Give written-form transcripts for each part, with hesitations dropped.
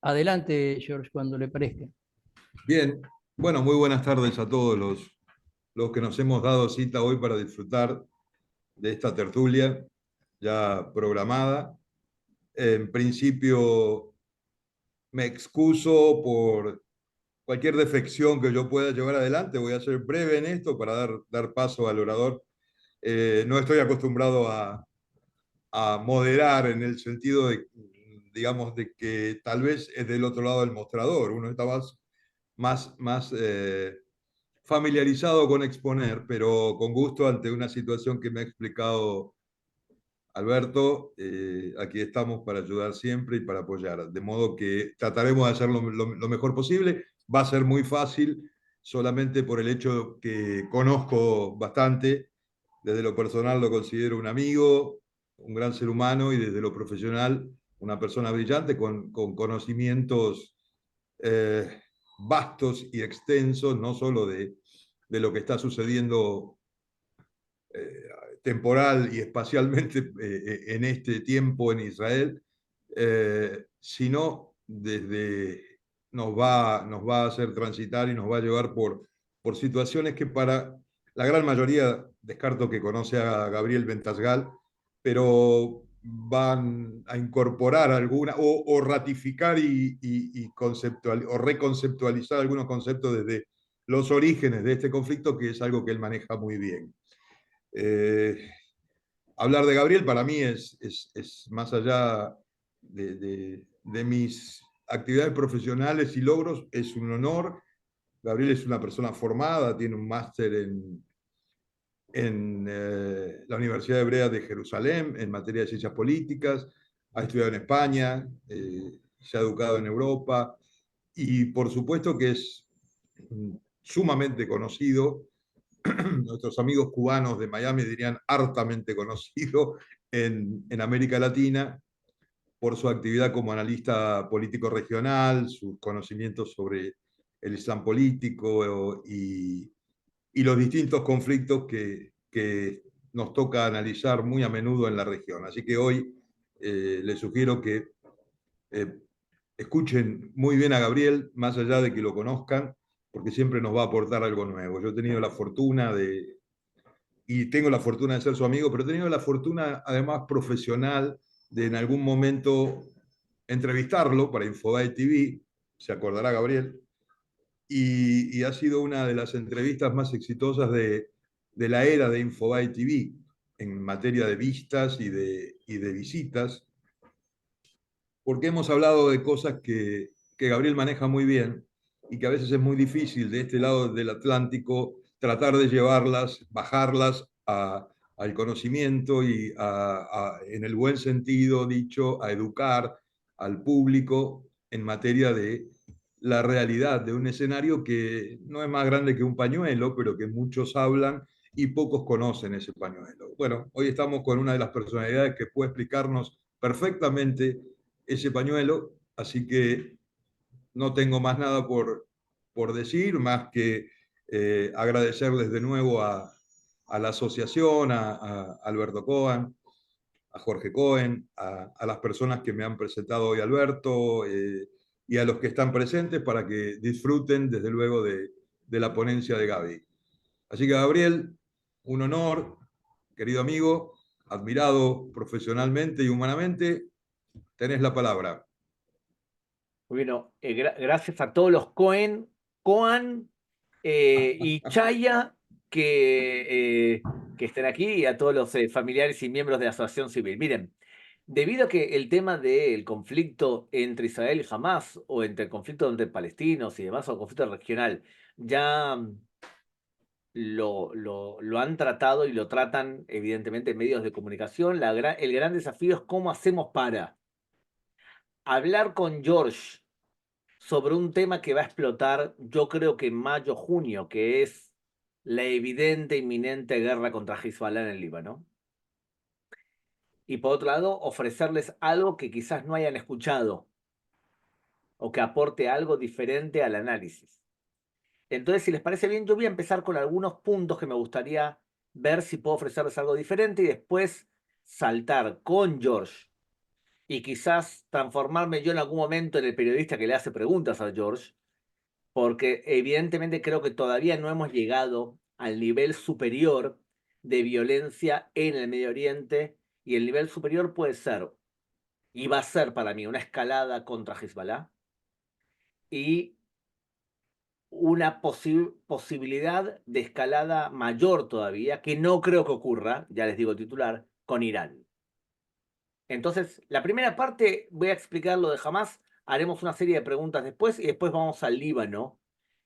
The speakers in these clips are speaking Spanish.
Adelante, George, cuando le parezca. Bien, bueno, muy buenas tardes a todos los que nos hemos dado cita hoy para disfrutar de esta tertulia ya programada. En principio, me excuso por cualquier defección que yo pueda llevar adelante. Voy a ser breve en esto para dar paso al orador. No estoy acostumbrado a moderar en el sentido de, digamos, de que tal vez es del otro lado del mostrador. Uno está más familiarizado con exponer, pero con gusto ante una situación que me ha explicado Alberto. Aquí estamos para ayudar siempre y para apoyar, de modo que trataremos de hacerlo lo mejor posible. Va a ser muy fácil solamente por el hecho que conozco bastante. Desde lo personal lo considero un amigo, un gran ser humano, y desde lo profesional una persona brillante con conocimientos eh, vastos y extensos, no solo de lo que está sucediendo eh, temporal y espacialmente en este tiempo en Israel, sino desde nos va a hacer transitar y nos va a llevar por situaciones que para la gran mayoría, descarto que conoce a Gabriel Ventasgal, pero van a incorporar alguna o ratificar y conceptual, o reconceptualizar algunos conceptos desde los orígenes de este conflicto, que es algo que él maneja muy bien. Eh, Hablar de Gabriel para mí es más allá de mis actividades profesionales y logros, es un honor. Gabriel es una persona formada, tiene un máster en la Universidad Hebrea de Jerusalén en materia de ciencias políticas, ha estudiado en España, se ha educado en Europa y por supuesto que es sumamente conocido. Nuestros amigos cubanos de Miami dirían hartamente conocido en América Latina por su actividad como analista político regional, sus conocimientos sobre el Islam político y los distintos conflictos que nos toca analizar muy a menudo en la región. Así que hoy les sugiero que eh, escuchen muy bien a Gabriel, más allá de que lo conozcan, porque siempre nos va a aportar algo nuevo. Yo he tenido la fortuna y tengo la fortuna de ser su amigo, pero he tenido la fortuna además profesional de en algún momento entrevistarlo para Infobae TV, se acordará Gabriel, y ha sido una de las entrevistas más exitosas de la era de Infobae TV en materia de vistas y de visitas, porque hemos hablado de cosas que Gabriel maneja muy bien y que a veces es muy difícil de este lado del Atlántico tratar de llevarlas, bajarlas al conocimiento y en el buen sentido dicho, a educar al público en materia de la realidad de un escenario que no es más grande que un pañuelo, pero que muchos hablan y pocos conocen ese pañuelo. Bueno, hoy estamos con una de las personalidades que puede explicarnos perfectamente ese pañuelo, así que no tengo más nada por decir, más que agradecerles de nuevo a la asociación, a Alberto Cohen, a Jorge Cohen, a las personas que me han presentado hoy Alberto, y a los que están presentes para que disfruten desde luego de la ponencia de Gaby. Así que Gabriel, un honor, querido amigo, admirado profesionalmente y humanamente, tenés la palabra. Bueno, gracias a todos los Coan y Chaya que estén aquí y a todos los familiares y miembros de la Asociación Civil. Miren, debido a que el tema del conflicto entre Israel y Hamas, o entre el conflicto entre palestinos y demás, o el conflicto regional, ya lo han tratado y lo tratan evidentemente en medios de comunicación, el gran desafío es cómo hacemos para hablar con George sobre un tema que va a explotar, yo creo que en mayo, junio, que es la evidente inminente guerra contra Hezbollah en el Líbano. Y por otro lado, ofrecerles algo que quizás no hayan escuchado o que aporte algo diferente al análisis. Entonces, si les parece bien, yo voy a empezar con algunos puntos que me gustaría ver si puedo ofrecerles algo diferente y después saltar con George y quizás transformarme yo en algún momento en el periodista que le hace preguntas a George, porque evidentemente creo que todavía no hemos llegado al nivel superior de violencia en el Medio Oriente, y el nivel superior puede ser, y va a ser para mí, una escalada contra Hezbollah y una posibilidad de escalada mayor todavía, que no creo que ocurra, ya les digo el titular, con Irán. Entonces, la primera parte voy a explicar lo de Hamas, haremos una serie de preguntas después y después vamos al Líbano,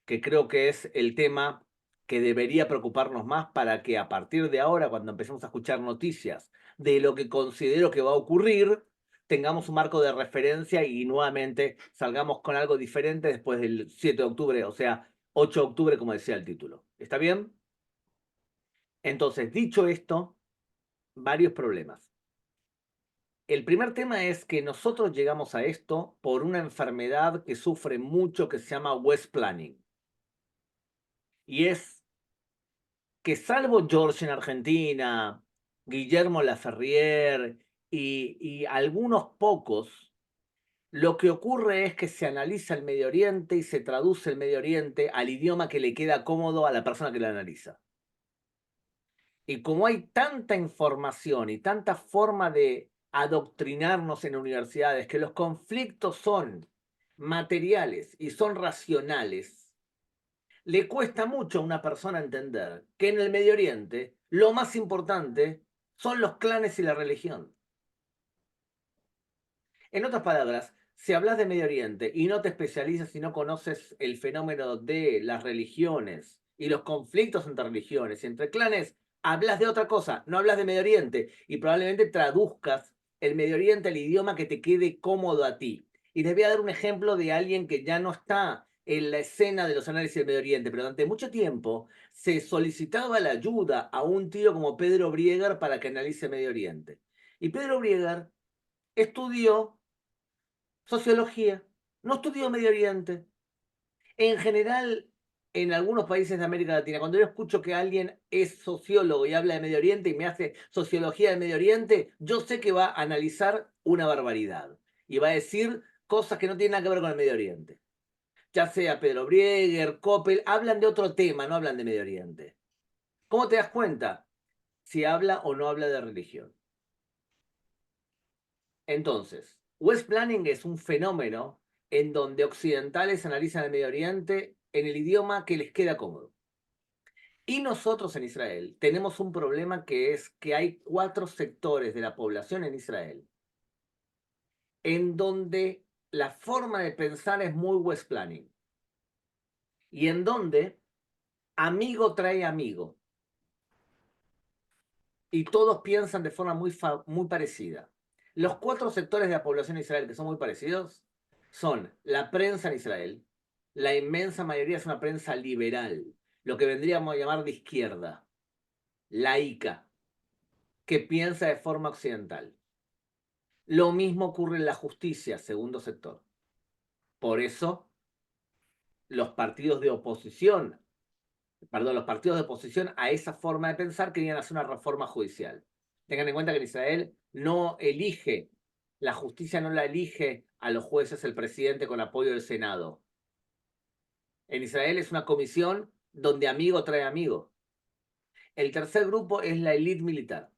que creo que es el tema que debería preocuparnos más para que a partir de ahora, cuando empecemos a escuchar noticias de lo que considero que va a ocurrir, tengamos un marco de referencia y nuevamente salgamos con algo diferente después del 7 de octubre, o sea, 8 de octubre, como decía el título. ¿Está bien? Entonces, dicho esto, varios problemas. El primer tema es que nosotros llegamos a esto por una enfermedad que sufre mucho que se llama West Planning. Y es que salvo George en Argentina, Guillermo Laferrière y algunos pocos, lo que ocurre es que se analiza el Medio Oriente y se traduce el Medio Oriente al idioma que le queda cómodo a la persona que lo analiza. Y como hay tanta información y tanta forma de adoctrinarnos en universidades, que los conflictos son materiales y son racionales, le cuesta mucho a una persona entender que en el Medio Oriente lo más importante son los clanes y la religión. En otras palabras, si hablas de Medio Oriente y no te especializas y no conoces el fenómeno de las religiones y los conflictos entre religiones y entre clanes, hablas de otra cosa, no hablas de Medio Oriente y probablemente traduzcas el Medio Oriente al idioma que te quede cómodo a ti. Y les voy a dar un ejemplo de alguien que ya no está en la escena de los análisis del Medio Oriente, pero durante mucho tiempo se solicitaba la ayuda a un tío como Pedro Brieger para que analice Medio Oriente. Y Pedro Brieger estudió sociología, no estudió Medio Oriente. En general, en algunos países de América Latina, cuando yo escucho que alguien es sociólogo y habla de Medio Oriente y me hace sociología del Medio Oriente, yo sé que va a analizar una barbaridad y va a decir cosas que no tienen nada que ver con el Medio Oriente. Ya sea Pedro Brieger, Coppel, hablan de otro tema, no hablan de Medio Oriente. ¿Cómo te das cuenta si habla o no habla de religión? Entonces, West Planning es un fenómeno en donde occidentales analizan el Medio Oriente en el idioma que les queda cómodo. Y nosotros en Israel tenemos un problema, que es que hay 4 sectores de la población en Israel en donde la forma de pensar es muy West Planning y en donde amigo trae amigo y todos piensan de forma muy parecida. Los 4 sectores de la población en Israel que son muy parecidos son la prensa en Israel. La inmensa mayoría es una prensa liberal, lo que vendríamos a llamar de izquierda, laica, que piensa de forma occidental. Lo mismo ocurre en la justicia, segundo sector. Por eso, los partidos de oposición, los partidos de oposición a esa forma de pensar querían hacer una reforma judicial. Tengan en cuenta que en Israel no elige, la justicia no la elige a los jueces el presidente con apoyo del Senado. En Israel es una comisión donde amigo trae amigo. El tercer grupo es la élite militar.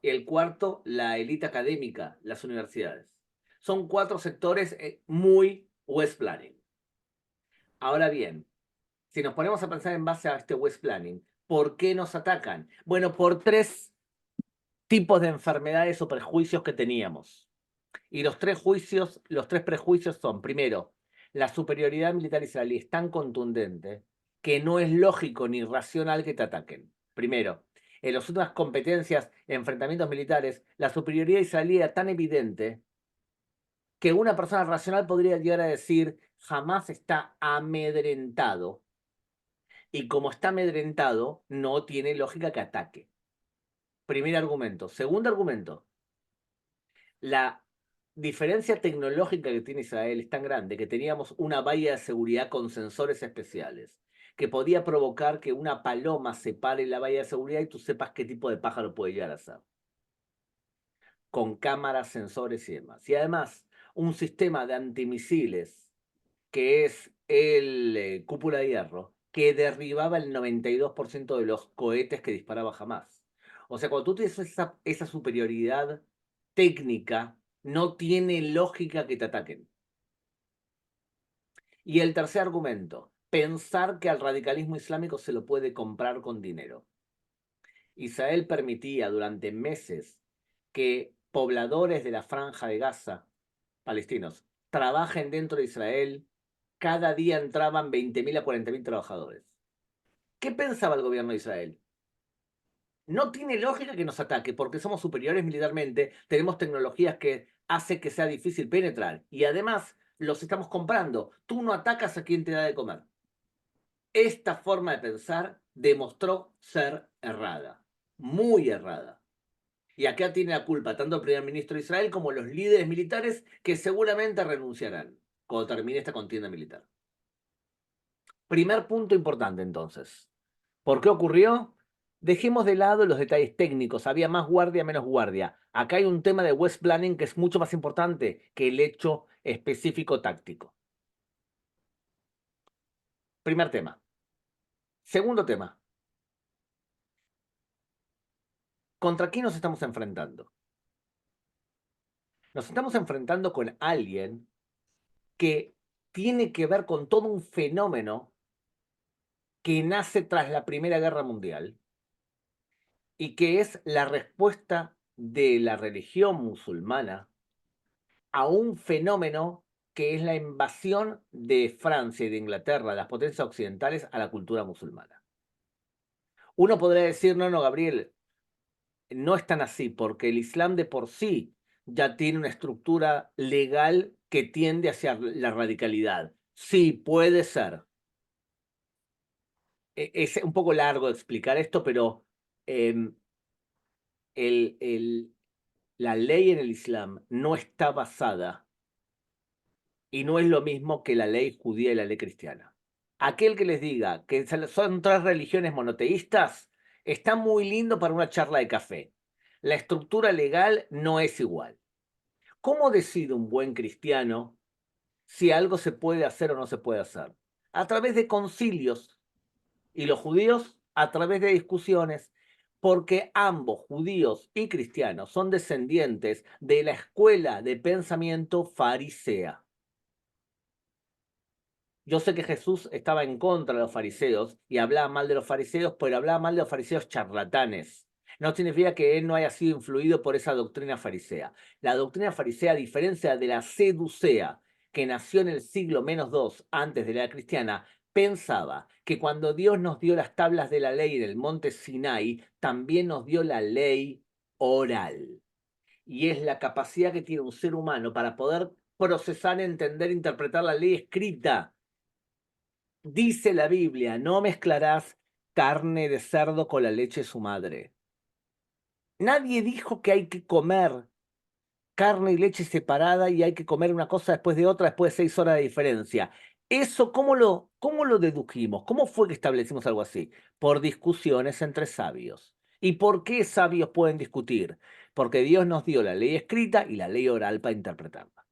El cuarto, la élite académica, las universidades. Son 4 sectores muy West Planning. Ahora bien, si nos ponemos a pensar en base a este West Planning, ¿por qué nos atacan? Bueno, por 3 tipos de enfermedades o prejuicios que teníamos. Y los 3 prejuicios son, primero, la superioridad militar israelí es tan contundente que no es lógico ni racional que te ataquen. Primero, en las últimas competencias, enfrentamientos militares, la superioridad israelí era tan evidente que una persona racional podría llegar a decir, jamás está amedrentado, y como está amedrentado, no tiene lógica que ataque. Primer argumento. Segundo argumento, la diferencia tecnológica que tiene Israel es tan grande que teníamos una valla de seguridad con sensores especiales que podía provocar que una paloma se pare en la valla de seguridad y tú sepas qué tipo de pájaro puede llegar a ser. con cámaras, sensores y demás. Y además, un sistema de antimisiles, que es el cúpula de hierro, que derribaba el 92% de los cohetes que disparaba Hamás. O sea, cuando tú tienes esa superioridad técnica, no tiene lógica que te ataquen. Y el tercer argumento, pensar que al radicalismo islámico se lo puede comprar con dinero. Israel permitía durante meses que pobladores de la Franja de Gaza, palestinos, trabajen dentro de Israel. Cada día entraban 20.000 a 40.000 trabajadores. ¿Qué pensaba el gobierno de Israel? No tiene lógica que nos ataque porque somos superiores militarmente, tenemos tecnologías que hace que sea difícil penetrar y además los estamos comprando. Tú no atacas a quien te da de comer. Esta forma de pensar demostró ser errada, muy errada. Y acá tiene la culpa tanto el primer ministro de Israel como los líderes militares que seguramente renunciarán cuando termine esta contienda militar. Primer punto importante entonces. ¿Por qué ocurrió? Dejemos de lado los detalles técnicos. Había más guardia, menos guardia. Acá hay un tema de West Planning que es mucho más importante que el hecho específico táctico. Primer tema. Segundo tema. ¿Contra quién nos estamos enfrentando? Nos estamos enfrentando con alguien que tiene que ver con todo un fenómeno que nace tras la Primera Guerra Mundial y que es la respuesta de la religión musulmana a un fenómeno que es la invasión de Francia y de Inglaterra, las potencias occidentales, a la cultura musulmana. Uno podría decir, no, Gabriel, no es tan así, porque el Islam de por sí ya tiene una estructura legal que tiende hacia la radicalidad. Sí, puede ser. Es un poco largo explicar esto, pero em, la ley en el Islam no está basada y no es lo mismo que la ley judía y la ley cristiana. Aquel que les diga que son tres religiones monoteístas está muy lindo para una charla de café. La estructura legal no es igual. ¿Cómo decide un buen cristiano si algo se puede hacer o no se puede hacer? A través de concilios. Y los judíos a través de discusiones, porque ambos, judíos y cristianos, son descendientes de la escuela de pensamiento farisea. Yo sé que Jesús estaba en contra de los fariseos y hablaba mal de los fariseos, pero hablaba mal de los fariseos charlatanes. No significa que él no haya sido influido por esa doctrina farisea. La doctrina farisea, a diferencia de la seducea, que nació en el siglo -2 antes de la era cristiana, pensaba que cuando Dios nos dio las tablas de la ley en el monte Sinai, también nos dio la ley oral. Y es la capacidad que tiene un ser humano para poder procesar, entender, interpretar la ley escrita. Dice la Biblia, no mezclarás carne de cerdo con la leche de su madre. Nadie dijo que hay que comer carne y leche separada y hay que comer una cosa después de otra después de 6 horas de diferencia. Eso, cómo lo dedujimos? ¿Cómo fue que establecimos algo así? Por discusiones entre sabios. ¿Y por qué sabios pueden discutir? Porque Dios nos dio la ley escrita y la ley oral para interpretarla.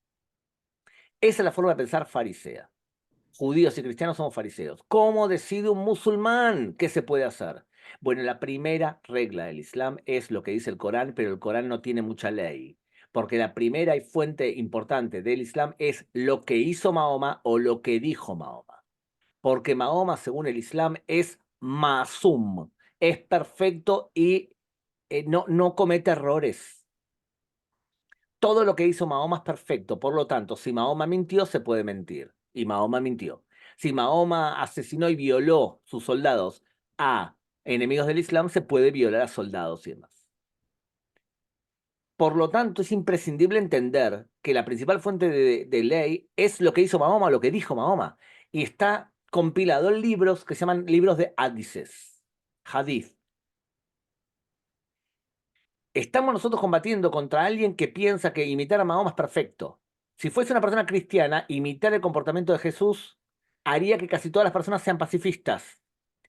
Esa es la forma de pensar farisea. Judíos y cristianos somos fariseos. ¿Cómo decide un musulmán qué se puede hacer? Bueno, la primera regla del Islam es lo que dice el Corán, pero el Corán no tiene mucha ley. Porque la primera y fuente importante del Islam es lo que hizo Mahoma o lo que dijo Mahoma. Porque Mahoma, según el Islam, es masum, es perfecto y no comete errores. Todo lo que hizo Mahoma es perfecto, por lo tanto, si Mahoma mintió, se puede mentir. Y Mahoma mintió. Si Mahoma asesinó y violó sus soldados a enemigos del Islam, se puede violar a soldados y demás. Por lo tanto, es imprescindible entender que la principal fuente de ley es lo que hizo Mahoma, lo que dijo Mahoma. Y está compilado en libros que se llaman libros de hadices, hadith. Estamos nosotros combatiendo contra alguien que piensa que imitar a Mahoma es perfecto. Si fuese una persona cristiana, imitar el comportamiento de Jesús haría que casi todas las personas sean pacifistas.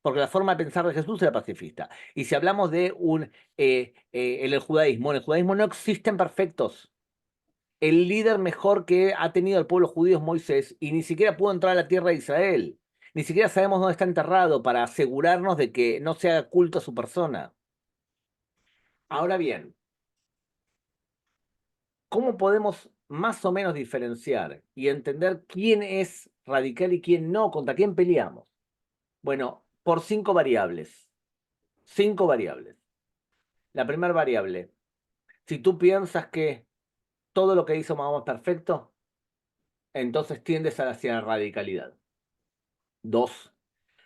porque la forma de pensar de Jesús era pacifista. Y si hablamos de en el judaísmo no existen perfectos. El líder mejor que ha tenido el pueblo judío es Moisés, y ni siquiera pudo entrar a la tierra de Israel. Ni siquiera sabemos dónde está enterrado para asegurarnos de que no se haga culto a su persona. Ahora bien, ¿cómo podemos más o menos diferenciar y entender quién es radical y quién no, contra quién peleamos? Bueno, por 5 variables. 5 variables. La primera variable, si tú piensas que todo lo que hizo Mahoma es perfecto, entonces tiendes hacia la radicalidad. 2,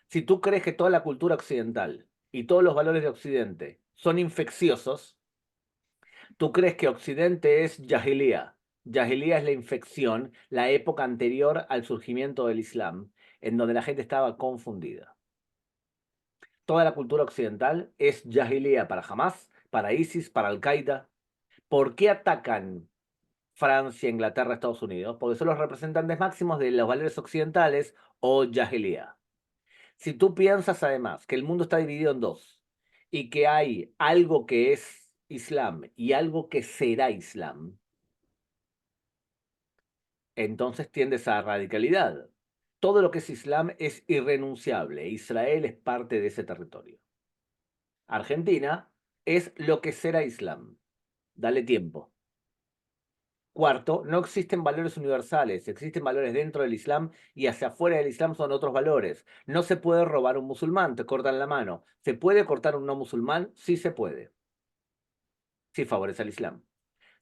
si tú crees que toda la cultura occidental y todos los valores de Occidente son infecciosos, tú crees que Occidente es Jahiliya. Jahiliya es la infección, la época anterior al surgimiento del Islam, en donde la gente estaba confundida. Toda la cultura occidental es Jahiliya para Hamas, para ISIS, para Al-Qaeda. ¿Por qué atacan Francia, Inglaterra, Estados Unidos? Porque son los representantes máximos de los valores occidentales o Jahiliya. Si tú piensas además que el mundo está dividido en dos y que hay algo que es Islam y algo que será Islam, entonces tiendes a radicalidad. Todo lo que es Islam es irrenunciable. Israel es parte de ese territorio. Argentina es lo que será Islam. Dale tiempo. Cuarto, no existen valores universales, existen valores dentro del Islam y hacia afuera del Islam son otros valores. No se puede robar a un musulmán, te cortan la mano. ¿Se puede cortar a un no musulmán? Sí se puede. Sí favorece al Islam.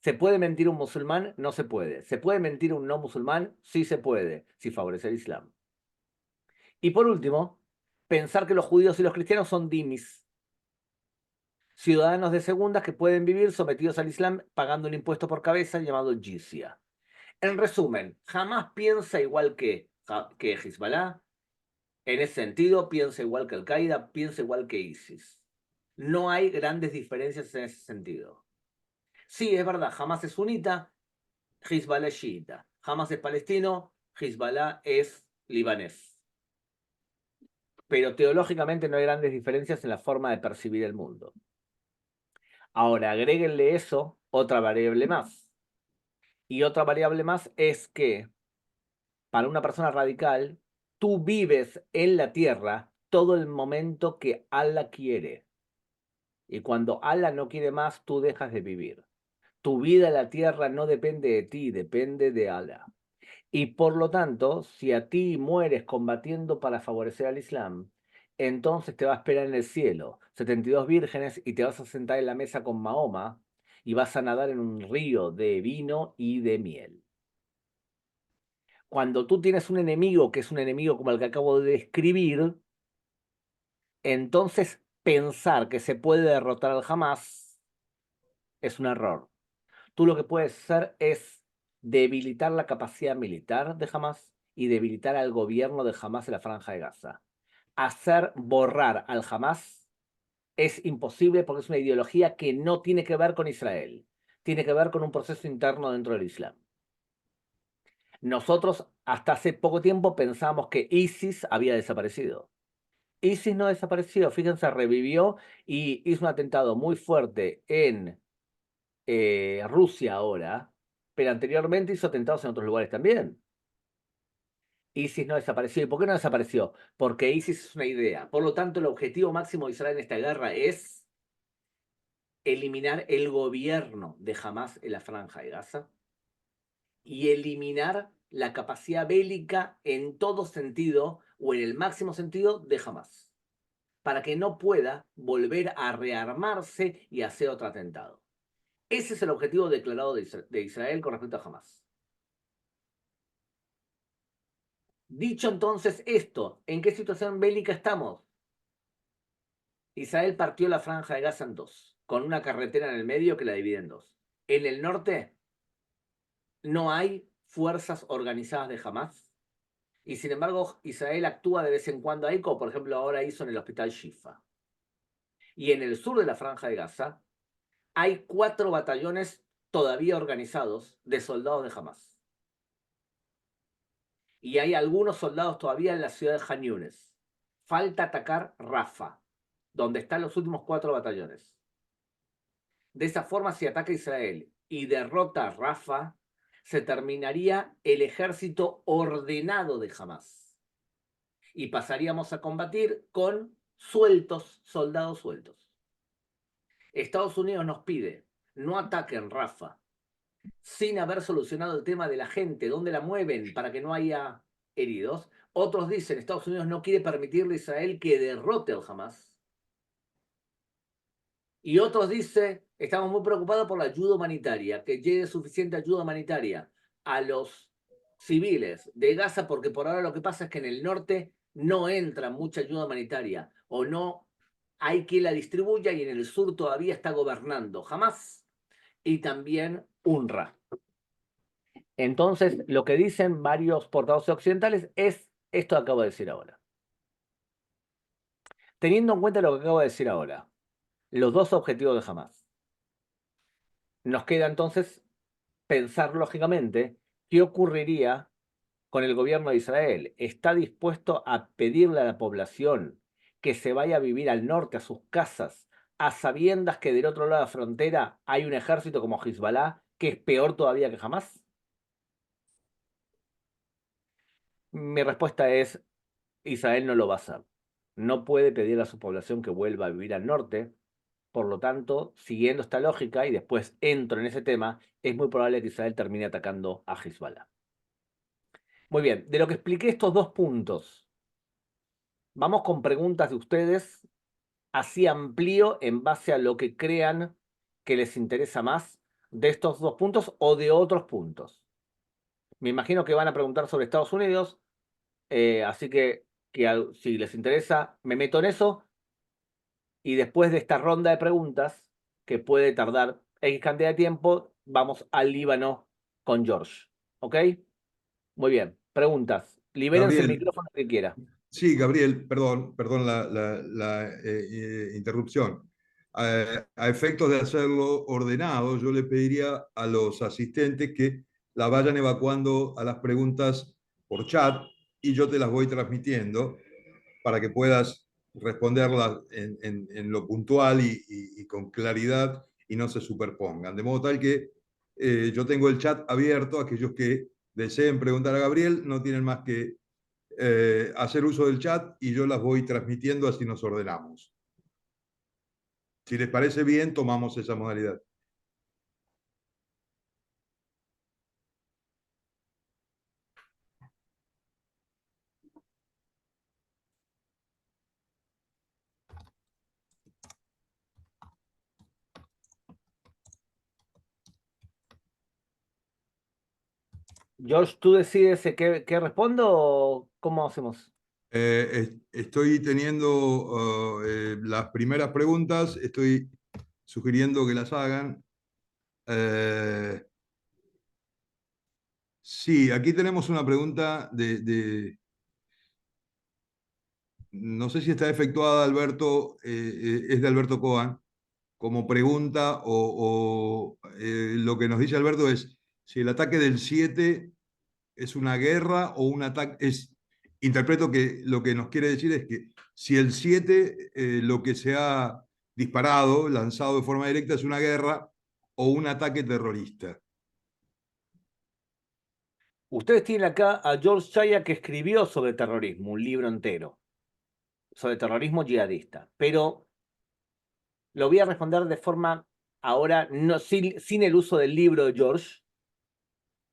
¿Se puede mentir a un musulmán? No se puede. ¿Se puede mentir a un no musulmán? Sí se puede, si favorece el Islam. Y por último, pensar que los judíos y los cristianos son dhimis, ciudadanos de segunda que pueden vivir sometidos al Islam pagando un impuesto por cabeza llamado jizya. En resumen, jamás piensa igual que Hezbollah. En ese sentido, piensa igual que Al-Qaeda, piensa igual que ISIS. No hay grandes diferencias en ese sentido. Sí, es verdad, Hamas es sunita, Hezbollah es chiita. Hamas es palestino, Hezbollah es libanés. Pero teológicamente no hay grandes diferencias en la forma de percibir el mundo. Ahora, agréguenle eso otra variable más. Y otra variable más es que para una persona radical, tú vives en la tierra todo el momento que Allah quiere. Y cuando Allah no quiere más, tú dejas de vivir. Tu vida en la tierra no depende de ti, depende de Allah. Y por lo tanto, si a ti mueres combatiendo para favorecer al Islam, entonces te va a esperar en el cielo 72 vírgenes y te vas a sentar en la mesa con Mahoma y vas a nadar en un río de vino y de miel. Cuando tú tienes un enemigo que es un enemigo como el que acabo de describir, entonces pensar que se puede derrotar al Hamas es un error. Tú lo que puedes hacer es debilitar la capacidad militar de Hamas y debilitar al gobierno de Hamas en la Franja de Gaza. Hacer borrar al Hamas es imposible porque es una ideología que no tiene que ver con Israel. Tiene que ver con un proceso interno dentro del Islam. Nosotros hasta hace poco tiempo pensábamos que ISIS había desaparecido. ISIS no desapareció, fíjense, revivió y hizo un atentado muy fuerte en Rusia ahora, pero anteriormente hizo atentados en otros lugares también. ISIS no desapareció. ¿Y por qué no desapareció? Porque ISIS es una idea. Por lo tanto, el objetivo máximo de Israel en esta guerra es eliminar el gobierno de Hamas en la Franja de Gaza y eliminar la capacidad bélica en todo sentido o en el máximo sentido de Hamas, para que no pueda volver a rearmarse y hacer otro atentado. Ese es el objetivo declarado de Israel con respecto a Hamas. Dicho entonces esto, ¿en qué situación bélica estamos? Israel partió la Franja de Gaza en dos, con una carretera en el medio que la divide en dos. En el norte no hay fuerzas organizadas de Hamas, y sin embargo Israel actúa de vez en cuando ahí, como por ejemplo ahora hizo en el hospital Shifa. Y en el sur de la Franja de Gaza hay 4 batallones todavía organizados de soldados de Hamas. Y hay algunos soldados todavía en la ciudad de Han Yunis. falta atacar Rafa, donde están los últimos 4 batallones. De esa forma, si ataca Israel y derrota a Rafa, se terminaría el ejército ordenado de Hamás. Y pasaríamos a combatir con sueltos, soldados sueltos. Estados Unidos nos pide, no ataquen Rafa, sin haber solucionado el tema de la gente, dónde la mueven para que no haya heridos. Otros dicen, Estados Unidos no quiere permitirle a Israel que derrote al Hamás. Y otros dicen, estamos muy preocupados por la ayuda humanitaria, que llegue suficiente ayuda humanitaria a los civiles de Gaza, porque por ahora lo que pasa es que en el norte no entra mucha ayuda humanitaria, o no hay quien la distribuya, y en el sur todavía está gobernando Hamás y también UNRWA. Entonces, lo que dicen varios portavoces occidentales es esto que acabo de decir ahora. Teniendo en cuenta lo que acabo de decir ahora, los dos objetivos de Hamás, nos queda entonces pensar lógicamente qué ocurriría con el gobierno de Israel. ¿Está dispuesto a pedirle a la población que se vaya a vivir al norte, a sus casas, a sabiendas que del otro lado de la frontera hay un ejército como Hezbollah, que es peor todavía que Hamás? Mi respuesta es, Israel no lo va a hacer. No puede pedir a su población que vuelva a vivir al norte. Por lo tanto, siguiendo esta lógica, y después entro en ese tema, es muy probable que Israel termine atacando a Hezbollah. Muy bien, de lo que expliqué estos 2 puntos, vamos con preguntas de ustedes, así amplío en base a lo que crean que les interesa más de estos 2 puntos o de otros puntos. Me imagino que van a preguntar sobre Estados Unidos, así que si les interesa, me meto en eso. Y después de esta ronda de preguntas, que puede tardar X cantidad de tiempo, vamos al Líbano con George. ¿Ok? Muy bien. Preguntas. Libérense el Gabriel, micrófono que quiera. sí, Gabriel, perdón la interrupción. A efectos de hacerlo ordenado, yo le pediría a los asistentes que la vayan evacuando a las preguntas por chat y yo te las voy transmitiendo para que puedas responderlas en lo puntual y con claridad y no se superpongan. De modo tal que yo tengo el chat abierto, aquellos que deseen preguntar a Gabriel no tienen más que hacer uso del chat y yo las voy transmitiendo, así nos ordenamos. Si les parece bien, tomamos esa modalidad. George, ¿tú decides qué respondo o cómo hacemos? Estoy teniendo las primeras preguntas, estoy sugiriendo que las hagan. Sí, aquí tenemos una pregunta no sé si está efectuada, Alberto, es de Alberto Coan, como pregunta lo que nos dice Alberto es si el ataque del 7 es una guerra o un ataque, interpreto que lo que nos quiere decir es que si el 7 lo que se ha disparado, lanzado de forma directa, es una guerra o un ataque terrorista. Ustedes tienen acá a George Chaya, que escribió sobre terrorismo, un libro entero, sobre terrorismo yihadista. Pero lo voy a responder de forma, ahora, no, sin el uso del libro de George,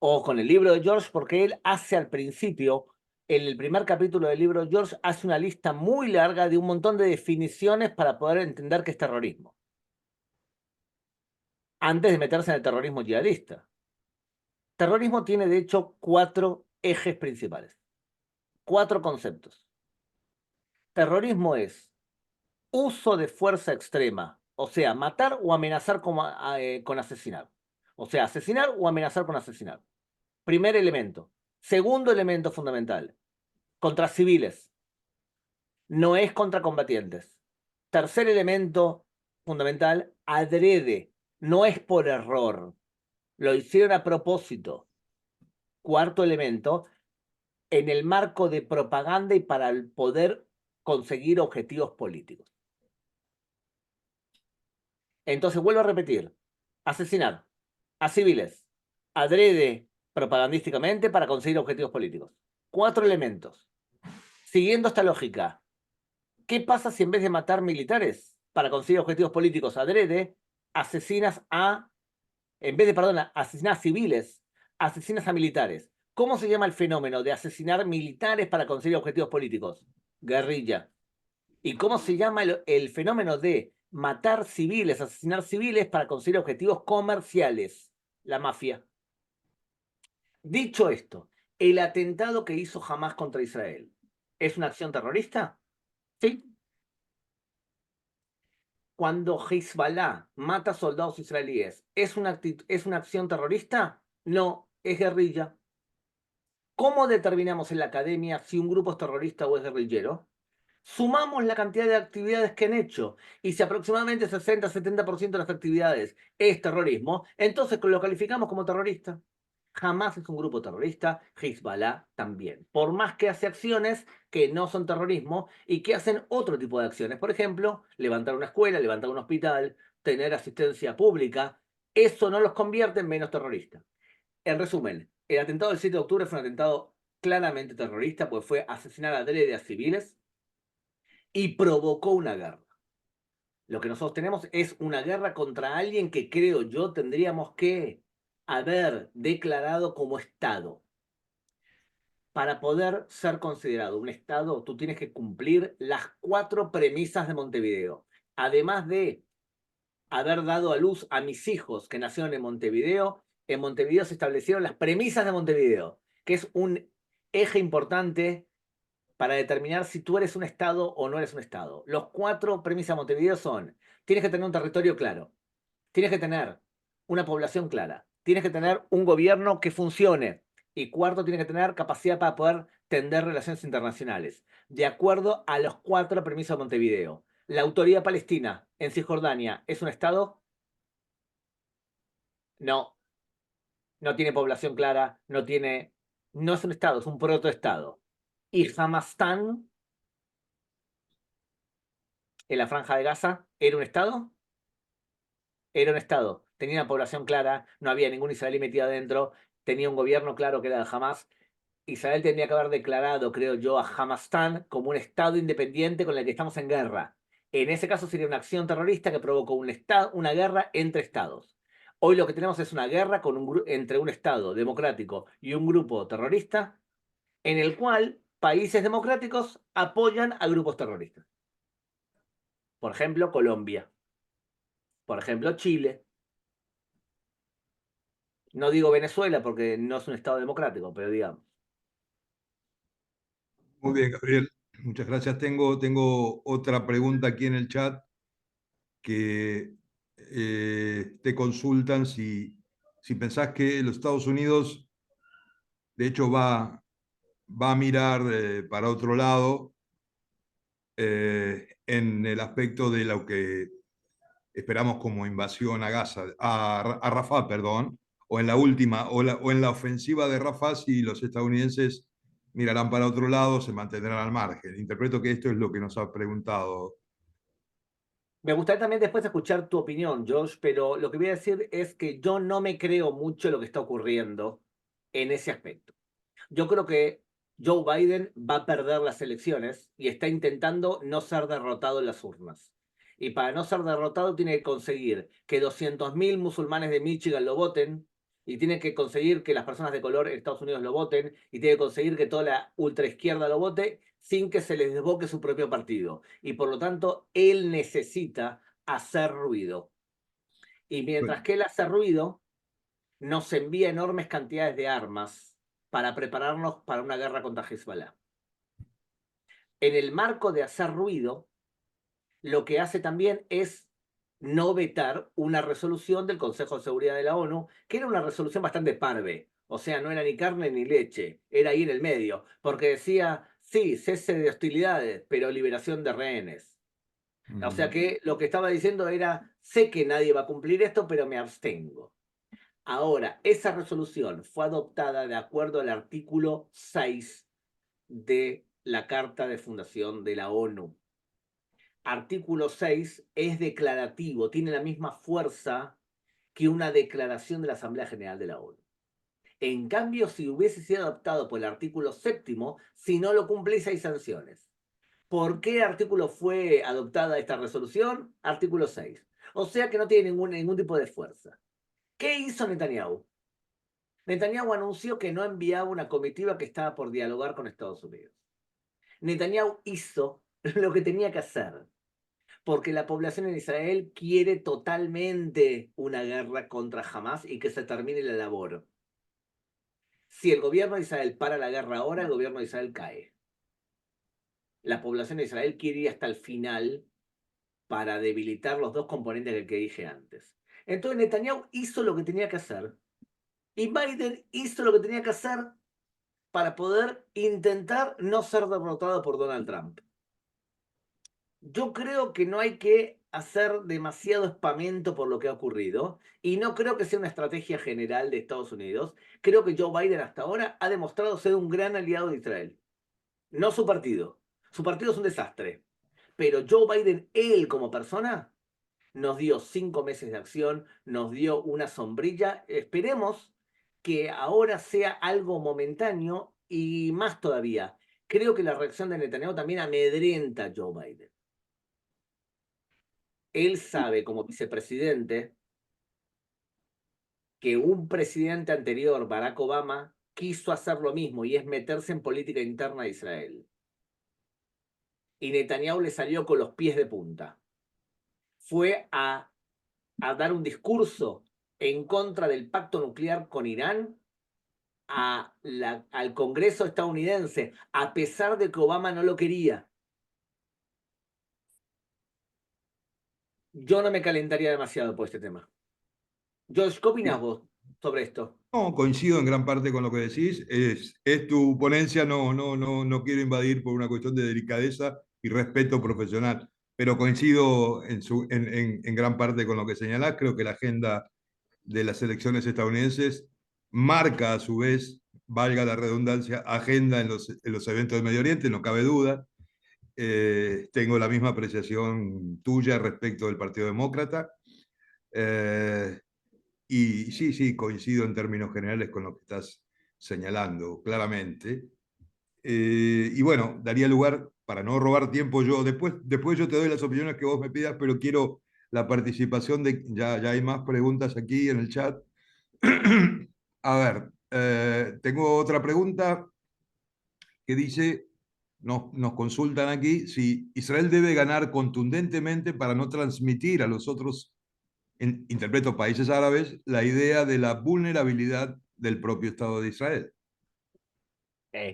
o con el libro de George, porque él hace al principio, en el primer capítulo del libro de George, hace una lista muy larga de un montón de definiciones para poder entender qué es terrorismo, antes de meterse en el terrorismo yihadista. Terrorismo tiene, de hecho, 4 ejes principales, 4 conceptos. Terrorismo es uso de fuerza extrema, o sea, matar o amenazar con asesinar. O sea, asesinar o amenazar con asesinar. Primer elemento. Segundo elemento fundamental, contra civiles. No es contra combatientes. Tercer elemento fundamental, adrede. No es por error. Lo hicieron a propósito. Cuarto elemento, en el marco de propaganda y para el poder conseguir objetivos políticos. Entonces, vuelvo a repetir, asesinar a civiles, adrede propagandísticamente para conseguir objetivos políticos. 4 elementos. Siguiendo esta lógica, ¿qué pasa si en vez de matar militares para conseguir objetivos políticos adrede, asesinas a, en vez de, perdón, asesinar a civiles, asesinas a militares? ¿Cómo se llama el fenómeno de asesinar militares para conseguir objetivos políticos? Guerrilla. ¿Y cómo se llama el fenómeno de matar civiles, asesinar civiles para conseguir objetivos comerciales? La mafia. Dicho esto, el atentado que hizo Hamás contra Israel, ¿es una acción terrorista? Sí. Cuando Hezbollah mata soldados israelíes, ¿es una acción terrorista? No, es guerrilla. ¿Cómo determinamos en la academia si un grupo es terrorista o es guerrillero? Sumamos la cantidad de actividades que han hecho y si aproximadamente 60-70% de las actividades es terrorismo, entonces lo calificamos como terrorista. Hamás es un grupo terrorista, Hezbollah también. Por más que hace acciones que no son terrorismo y que hacen otro tipo de acciones. Por ejemplo, levantar una escuela, levantar un hospital, tener asistencia pública. Eso no los convierte en menos terroristas. En resumen, el atentado del 7 de octubre fue un atentado claramente terrorista, pues fue asesinar adrede a civiles y provocó una guerra. Lo que nosotros tenemos es una guerra contra alguien que creo yo tendríamos que haber declarado como Estado. Para poder ser considerado un Estado, tú tienes que cumplir las 4 premisas de Montevideo. Además de haber dado a luz a mis hijos que nacieron en Montevideo se establecieron las premisas de Montevideo, que es un eje importante para determinar si tú eres un Estado o no eres un Estado. Los 4 premisas de Montevideo son: tienes que tener un territorio claro, tienes que tener una población clara, tienes que tener un gobierno que funcione, y cuarto, tienes que tener capacidad para poder tender relaciones internacionales, de acuerdo a los 4 premisas de Montevideo. ¿La autoridad palestina en Cisjordania es un Estado? No, no tiene población clara, no es un Estado, es un protoestado. ¿Y Hamastán en la Franja de Gaza era un Estado? Era un Estado. Tenía una población clara, no había ningún israelí metido adentro, tenía un gobierno claro que era de Hamas. Israel tendría que haber declarado, creo yo, a Hamastán como un Estado independiente con el que estamos en guerra. En ese caso sería una acción terrorista que provocó una guerra entre Estados. Hoy lo que tenemos es una guerra entre un Estado democrático y un grupo terrorista, en el cual países democráticos apoyan a grupos terroristas. Por ejemplo, Colombia. Por ejemplo, Chile. No digo Venezuela porque no es un Estado democrático, pero digamos. Muy bien, Gabriel. Muchas gracias. Tengo otra pregunta aquí en el chat que te consultan si pensás que los Estados Unidos, de hecho, va a mirar para otro lado en el aspecto de lo que esperamos como invasión a Gaza, a Rafah, perdón, o en la última, o en la ofensiva de Rafah, si los estadounidenses mirarán para otro lado, se mantendrán al margen. Interpreto que esto es lo que nos ha preguntado. Me gustaría también después escuchar tu opinión, Josh, pero lo que voy a decir es que yo no me creo mucho lo que está ocurriendo en ese aspecto. Yo creo que Joe Biden va a perder las elecciones y está intentando no ser derrotado en las urnas. Y para no ser derrotado tiene que conseguir que 200.000 musulmanes de Michigan lo voten, y tiene que conseguir que las personas de color en Estados Unidos lo voten, y tiene que conseguir que toda la ultraizquierda lo vote sin que se les desboque su propio partido. Y por lo tanto, él necesita hacer ruido. Y mientras que él hace ruido, nos envía enormes cantidades de armas para prepararnos para una guerra contra Hezbollah. En el marco de hacer ruido, lo que hace también es no vetar una resolución del Consejo de Seguridad de la ONU, que era una resolución bastante parve. O sea, no era ni carne ni leche, era ahí en el medio, porque decía, sí, cese de hostilidades, pero liberación de rehenes. O sea que lo que estaba diciendo era, sé que nadie va a cumplir esto, pero me abstengo. Ahora, esa resolución fue adoptada de acuerdo al artículo 6 de la Carta de Fundación de la ONU. Artículo 6 es declarativo, tiene la misma fuerza que una declaración de la Asamblea General de la ONU. En cambio, si hubiese sido adoptado por el artículo 7, si no lo cumplís hay sanciones. ¿Por qué artículo fue adoptada esta resolución? Artículo 6. O sea que no tiene ningún tipo de fuerza. ¿Qué hizo Netanyahu? Netanyahu anunció que no enviaba una comitiva que estaba por dialogar con Estados Unidos. Netanyahu hizo lo que tenía que hacer, porque la población en Israel quiere totalmente una guerra contra Hamas y que se termine la labor. Si el gobierno de Israel para la guerra ahora, el gobierno de Israel cae. La población de Israel quiere ir hasta el final para debilitar los dos componentes que dije antes. Entonces Netanyahu hizo lo que tenía que hacer y Biden hizo lo que tenía que hacer para poder intentar no ser derrotado por Donald Trump. Yo creo que no hay que hacer demasiado espamento por lo que ha ocurrido y no creo que sea una estrategia general de Estados Unidos. Creo que Joe Biden hasta ahora ha demostrado ser un gran aliado de Israel. No su partido. Su partido es un desastre. Pero Joe Biden, él como persona, nos dio 5 meses de acción, nos dio una sombrilla. Esperemos que ahora sea algo momentáneo y más todavía. Creo que la reacción de Netanyahu también amedrenta a Joe Biden. Él sabe como vicepresidente que un presidente anterior, Barack Obama, quiso hacer lo mismo y es meterse en política interna de Israel. Y Netanyahu le salió con los pies de punta. Fue a dar un discurso en contra del pacto nuclear con Irán al Congreso estadounidense, a pesar de que Obama no lo quería. Yo no me calentaría demasiado por este tema. George, ¿qué opinás vos sobre esto? No, coincido en gran parte con lo que decís. Es tu ponencia, no quiero invadir por una cuestión de delicadeza y respeto profesional, pero coincido en gran parte con lo que señalás. Creo que la agenda de las elecciones estadounidenses marca a su vez, valga la redundancia, agenda en los eventos del Medio Oriente, no cabe duda. Tengo la misma apreciación tuya respecto del Partido Demócrata. Eh, y sí, sí, coincido en términos generales con lo que estás señalando, claramente. Y bueno, daría lugar, para no robar tiempo yo, después yo te doy las opiniones que vos me pidas, pero quiero la participación de, ya hay más preguntas aquí en el chat. A ver, tengo otra pregunta que dice, nos consultan aquí, si Israel debe ganar contundentemente para no transmitir a los otros, interpreto países árabes, la idea de la vulnerabilidad del propio Estado de Israel.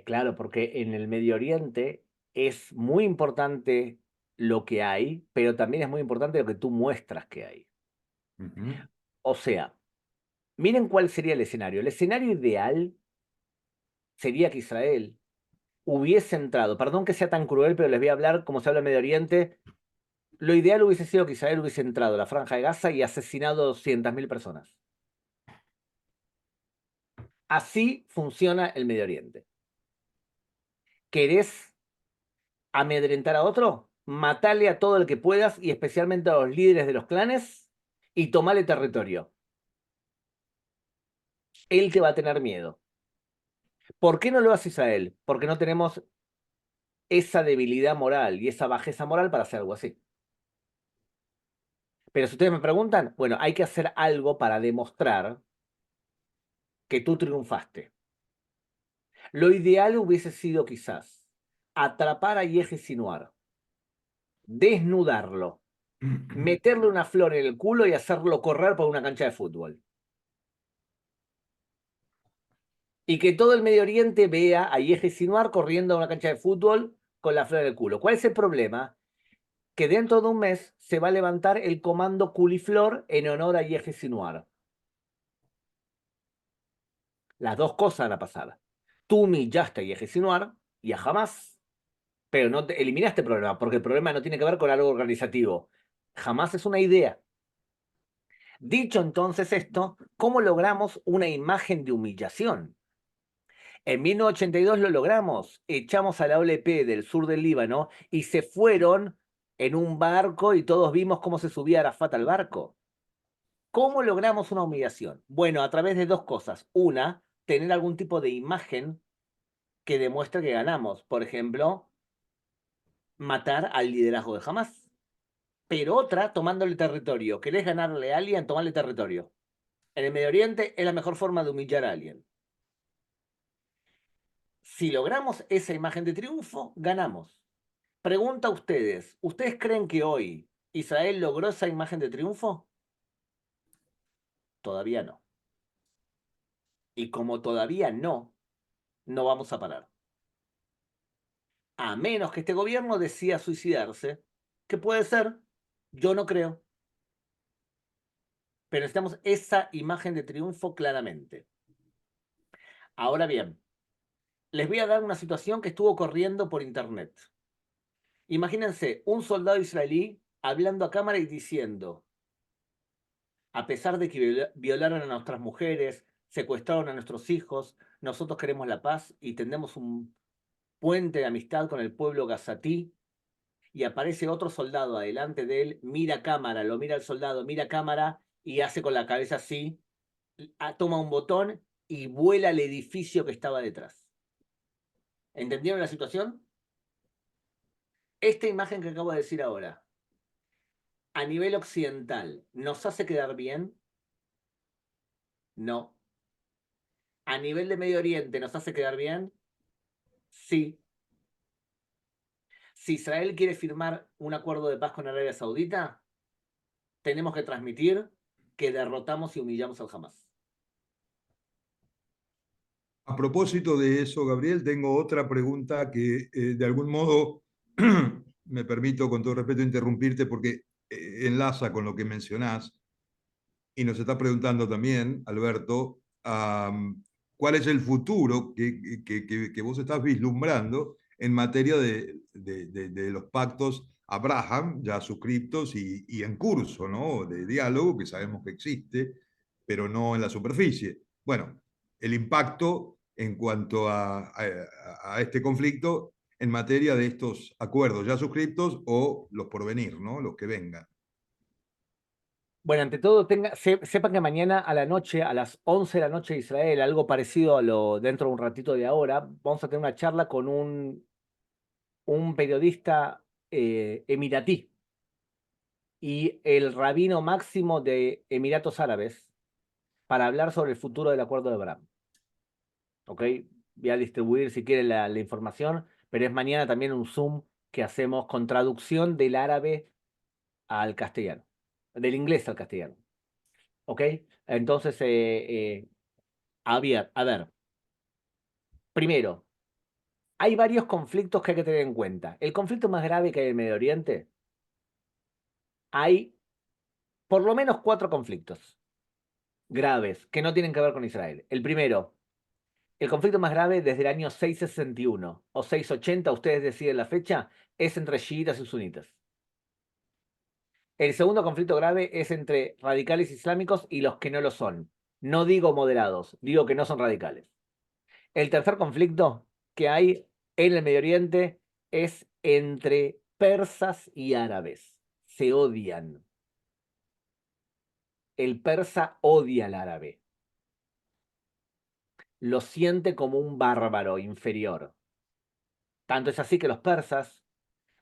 Claro, porque en el Medio Oriente es muy importante lo que hay, pero también es muy importante lo que tú muestras que hay. O sea, miren cuál sería el escenario. El escenario ideal sería que Israel hubiese entrado, perdón que sea tan cruel, pero les voy a hablar como se habla en Medio Oriente. Lo ideal hubiese sido que Israel hubiese entrado a la Franja de Gaza y asesinado a 200.000 personas. Así funciona el Medio Oriente. ¿Querés amedrentar a otro? Matale a todo el que puedas y especialmente a los líderes de los clanes y tomale territorio. Él te va a tener miedo. ¿Por qué no lo hace Israel? Porque no tenemos esa debilidad moral y esa bajeza moral para hacer algo así. Pero si ustedes me preguntan, bueno, hay que hacer algo para demostrar que tú triunfaste. Lo ideal hubiese sido quizás atrapar a Yehia Sinwar, desnudarlo, meterle una flor en el culo y hacerlo correr por una cancha de fútbol. Y que todo el Medio Oriente vea a Yehia Sinwar corriendo a una cancha de fútbol con la flor en el culo. ¿Cuál es el problema? Que dentro de un mes se va a levantar el comando Culiflor en honor a Yehia Sinwar. Las dos cosas van a pasar. Tú humillaste a Yehia Sinwar y a Hamas, pero no eliminaste el problema, porque el problema no tiene que ver con algo organizativo. Hamas es una idea. Dicho entonces esto, ¿cómo logramos una imagen de humillación? En 1982 lo logramos. Echamos a la OLP del sur del Líbano y se fueron en un barco y todos vimos cómo se subía Arafat al barco. ¿Cómo logramos una humillación? Bueno, a través de dos cosas. Una, tener algún tipo de imagen que demuestre que ganamos. Por ejemplo, matar al liderazgo de Hamas. Pero otra, tomándole territorio. ¿Querés ganarle a alguien? Tomarle territorio. En el Medio Oriente es la mejor forma de humillar a alguien. Si logramos esa imagen de triunfo, ganamos. Pregunta a ustedes, ¿ustedes creen que hoy Israel logró esa imagen de triunfo? Todavía no. Y como todavía no, no vamos a parar. A menos que este gobierno decida suicidarse, que puede ser, yo no creo. Pero necesitamos esa imagen de triunfo claramente. Ahora bien, les voy a dar una situación que estuvo corriendo por internet. Imagínense un soldado israelí hablando a cámara y diciendo: a pesar de que violaron a nuestras mujeres, secuestraron a nuestros hijos, nosotros queremos la paz y tendemos un puente de amistad con el pueblo gazatí. Y aparece otro soldado adelante de él, mira cámara, lo mira el soldado, mira cámara y hace con la cabeza así, toma un botón y vuela al edificio que estaba detrás. ¿Entendieron la situación? Esta imagen que acabo de decir ahora, a nivel occidental, ¿nos hace quedar bien? No. ¿A nivel de Medio Oriente nos hace quedar bien? Sí. Si Israel quiere firmar un acuerdo de paz con Arabia Saudita, tenemos que transmitir que derrotamos y humillamos al Hamas. A propósito de eso, Gabriel, tengo otra pregunta que de algún modo me permito, con todo respeto, interrumpirte porque enlaza con lo que mencionás y nos está preguntando también, Alberto, cuál es el futuro que vos estás vislumbrando en materia de los pactos Abraham, ya suscriptos y en curso, ¿no? De diálogo que sabemos que existe, pero no en la superficie. Bueno, el impacto en cuanto a este conflicto en materia de estos acuerdos ya suscriptos o los por venir, ¿no? Los que vengan. Bueno, ante todo, sepan que mañana a la noche, a las 11 de la noche de Israel, algo parecido a lo dentro de un ratito de ahora, vamos a tener una charla con un periodista emiratí y el rabino máximo de Emiratos Árabes para hablar sobre el futuro del acuerdo de Abraham. ¿Ok? Voy a distribuir si quieren la información, pero es mañana también un Zoom que hacemos con traducción del árabe al castellano, del inglés al castellano. ¿Ok? Entonces, a ver, primero, hay varios conflictos que hay que tener en cuenta. El conflicto más grave que hay en Medio Oriente, hay por lo menos 4 conflictos graves que no tienen que ver con Israel. El primero, el conflicto más grave desde el año 661 o 680, ustedes deciden la fecha, es entre chiitas y sunitas. El segundo conflicto grave es entre radicales islámicos y los que no lo son. No digo moderados, digo que no son radicales. El tercer conflicto que hay en el Medio Oriente es entre persas y árabes. Se odian. El persa odia al árabe. Lo siente como un bárbaro inferior. Tanto es así que los persas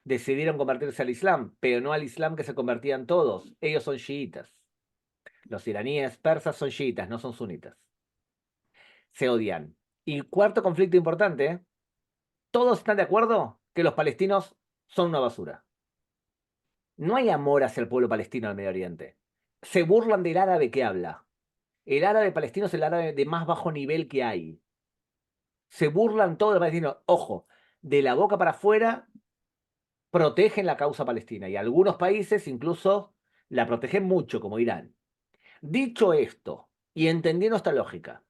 decidieron convertirse al Islam, pero no al Islam que se convertían todos. Ellos son chiitas. Los iraníes persas son chiitas, no son sunitas. Se odian. Y cuarto conflicto importante, todos están de acuerdo que los palestinos son una basura. No hay amor hacia el pueblo palestino del Medio Oriente. Se burlan del árabe que habla. El árabe palestino es el árabe de más bajo nivel que hay. Se burlan todos los palestinos. Ojo, de la boca para afuera protegen la causa palestina y algunos países incluso la protegen mucho, como Irán. Dicho esto, y entendiendo esta lógica,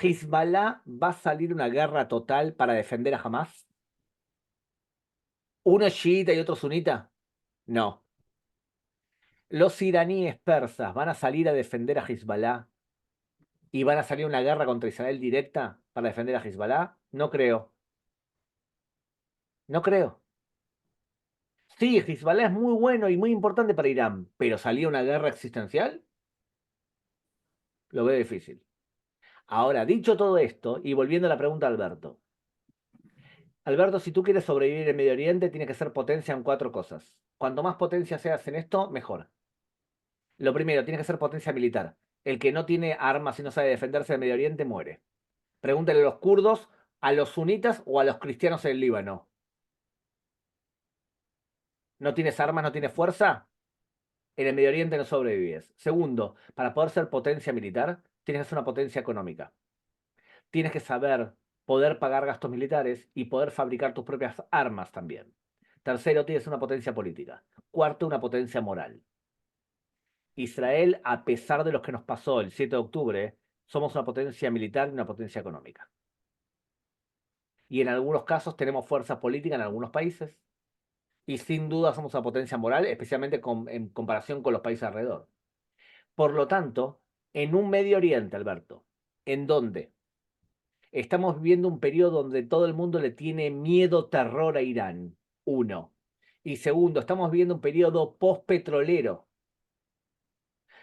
¿Hezbollah va a salir una guerra total para defender a Hamas? ¿Uno es chiita y otro sunita? No. ¿Los iraníes persas van a salir a defender a Hezbollah? ¿Y van a salir una guerra contra Israel directa para defender a Hezbollah? No creo. No creo. Sí, Hezbollah es muy bueno y muy importante para Irán, pero ¿salía una guerra existencial? Lo veo difícil. Ahora, dicho todo esto, y volviendo a la pregunta de Alberto. Alberto, si tú quieres sobrevivir en Medio Oriente, tienes que ser potencia en 4 cosas. Cuanto más potencia seas en esto, mejor. Lo primero, tienes que ser potencia militar. El que no tiene armas y no sabe defenderse en Medio Oriente muere. Pregúntale a los kurdos, a los sunitas o a los cristianos en el Líbano. ¿No tienes armas, no tienes fuerza? En el Medio Oriente no sobrevives. Segundo, para poder ser potencia militar, tienes que ser una potencia económica. Tienes que saber poder pagar gastos militares y poder fabricar tus propias armas también. Tercero, tienes una potencia política. Cuarto, una potencia moral. Israel, a pesar de lo que nos pasó el 7 de octubre, somos una potencia militar y una potencia económica. Y en algunos casos tenemos fuerza política en algunos países. Y sin duda somos una potencia moral, especialmente en comparación con los países alrededor. Por lo tanto, en un Medio Oriente, Alberto, en donde estamos viviendo un periodo donde todo el mundo le tiene miedo, terror a Irán, uno. Y segundo, estamos viviendo un periodo post-petrolero.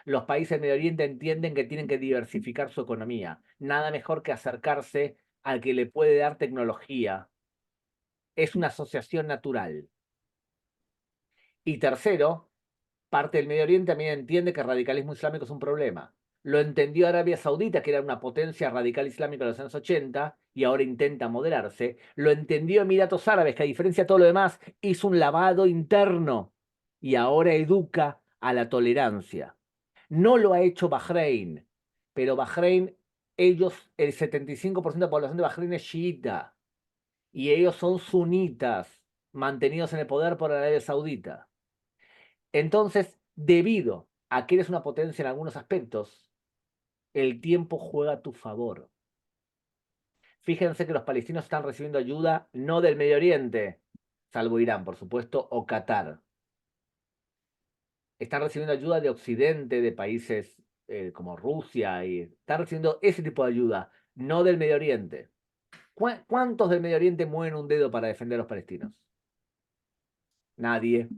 Los países del Medio Oriente entienden que tienen que diversificar su economía. Nada mejor que acercarse al que le puede dar tecnología. Es una asociación natural. Y tercero, parte del Medio Oriente también entiende que el radicalismo islámico es un problema. Lo entendió Arabia Saudita, que era una potencia radical islámica en los años 80 y ahora intenta moderarse. Lo entendió Emiratos Árabes, que a diferencia de todo lo demás, hizo un lavado interno y ahora educa a la tolerancia. No lo ha hecho Bahrein, pero Bahrein, ellos, el 75% de la población de Bahrein es chiita y ellos son sunitas, mantenidos en el poder por Arabia Saudita. Entonces, debido a que eres una potencia en algunos aspectos, el tiempo juega a tu favor. Fíjense que los palestinos están recibiendo ayuda no del Medio Oriente, salvo Irán, por supuesto, o Qatar. Están recibiendo ayuda de Occidente, de países como Rusia, y están recibiendo ese tipo de ayuda, no del Medio Oriente. ¿Cuántos del Medio Oriente mueven un dedo para defender a los palestinos? Nadie.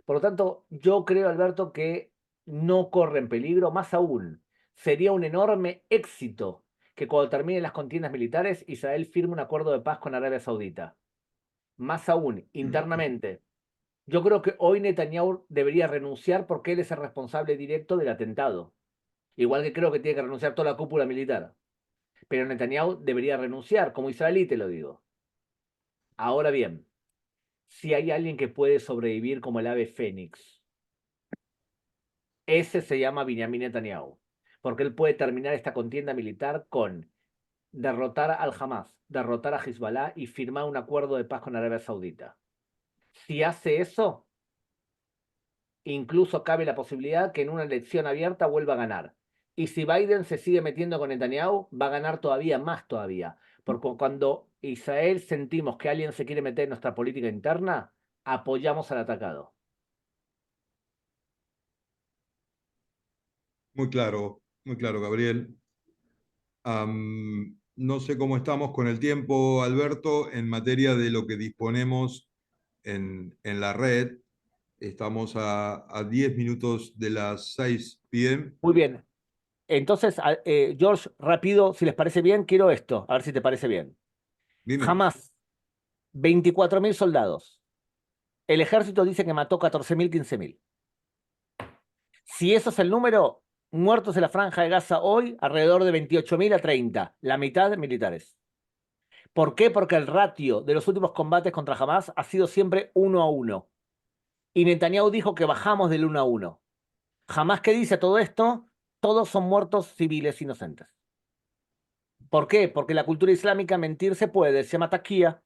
Por lo tanto, yo creo, Alberto, que no corren peligro. Más aún, sería un enorme éxito que cuando terminen las contiendas militares, Israel firme un acuerdo de paz con Arabia Saudita. Más aún, internamente, yo creo que hoy Netanyahu debería renunciar porque él es el responsable directo del atentado. Igual que creo que tiene que renunciar toda la cúpula militar. Pero Netanyahu debería renunciar, como israelí te lo digo. Ahora bien, si hay alguien que puede sobrevivir como el ave fénix, ese se llama Benjamin Netanyahu, porque él puede terminar esta contienda militar con derrotar al Hamas, derrotar a Hezbollah y firmar un acuerdo de paz con Arabia Saudita. Si hace eso, incluso cabe la posibilidad que en una elección abierta vuelva a ganar. Y si Biden se sigue metiendo con Netanyahu, va a ganar todavía más todavía. Porque cuando Israel sentimos que alguien se quiere meter en nuestra política interna, apoyamos al atacado. muy claro, Gabriel. No sé cómo estamos con el tiempo, Alberto, en materia de lo que disponemos en la red. Estamos a 10 minutos de las 6 p.m. Muy bien. Entonces, George, rápido, si les parece bien, quiero esto, a ver si te parece bien. Dime. Jamás, 24.000 soldados. El ejército dice que mató 14.000, 15.000. Si eso es el número, muertos en la franja de Gaza hoy, alrededor de 28.000 a 30, la mitad de militares. ¿Por qué? Porque el ratio de los últimos combates contra Hamas ha sido siempre 1-1. Y Netanyahu dijo que bajamos del 1-1. Jamás que dice todo esto, todos son muertos civiles inocentes. ¿Por qué? Porque la cultura islámica mentir se puede, se llama taquía.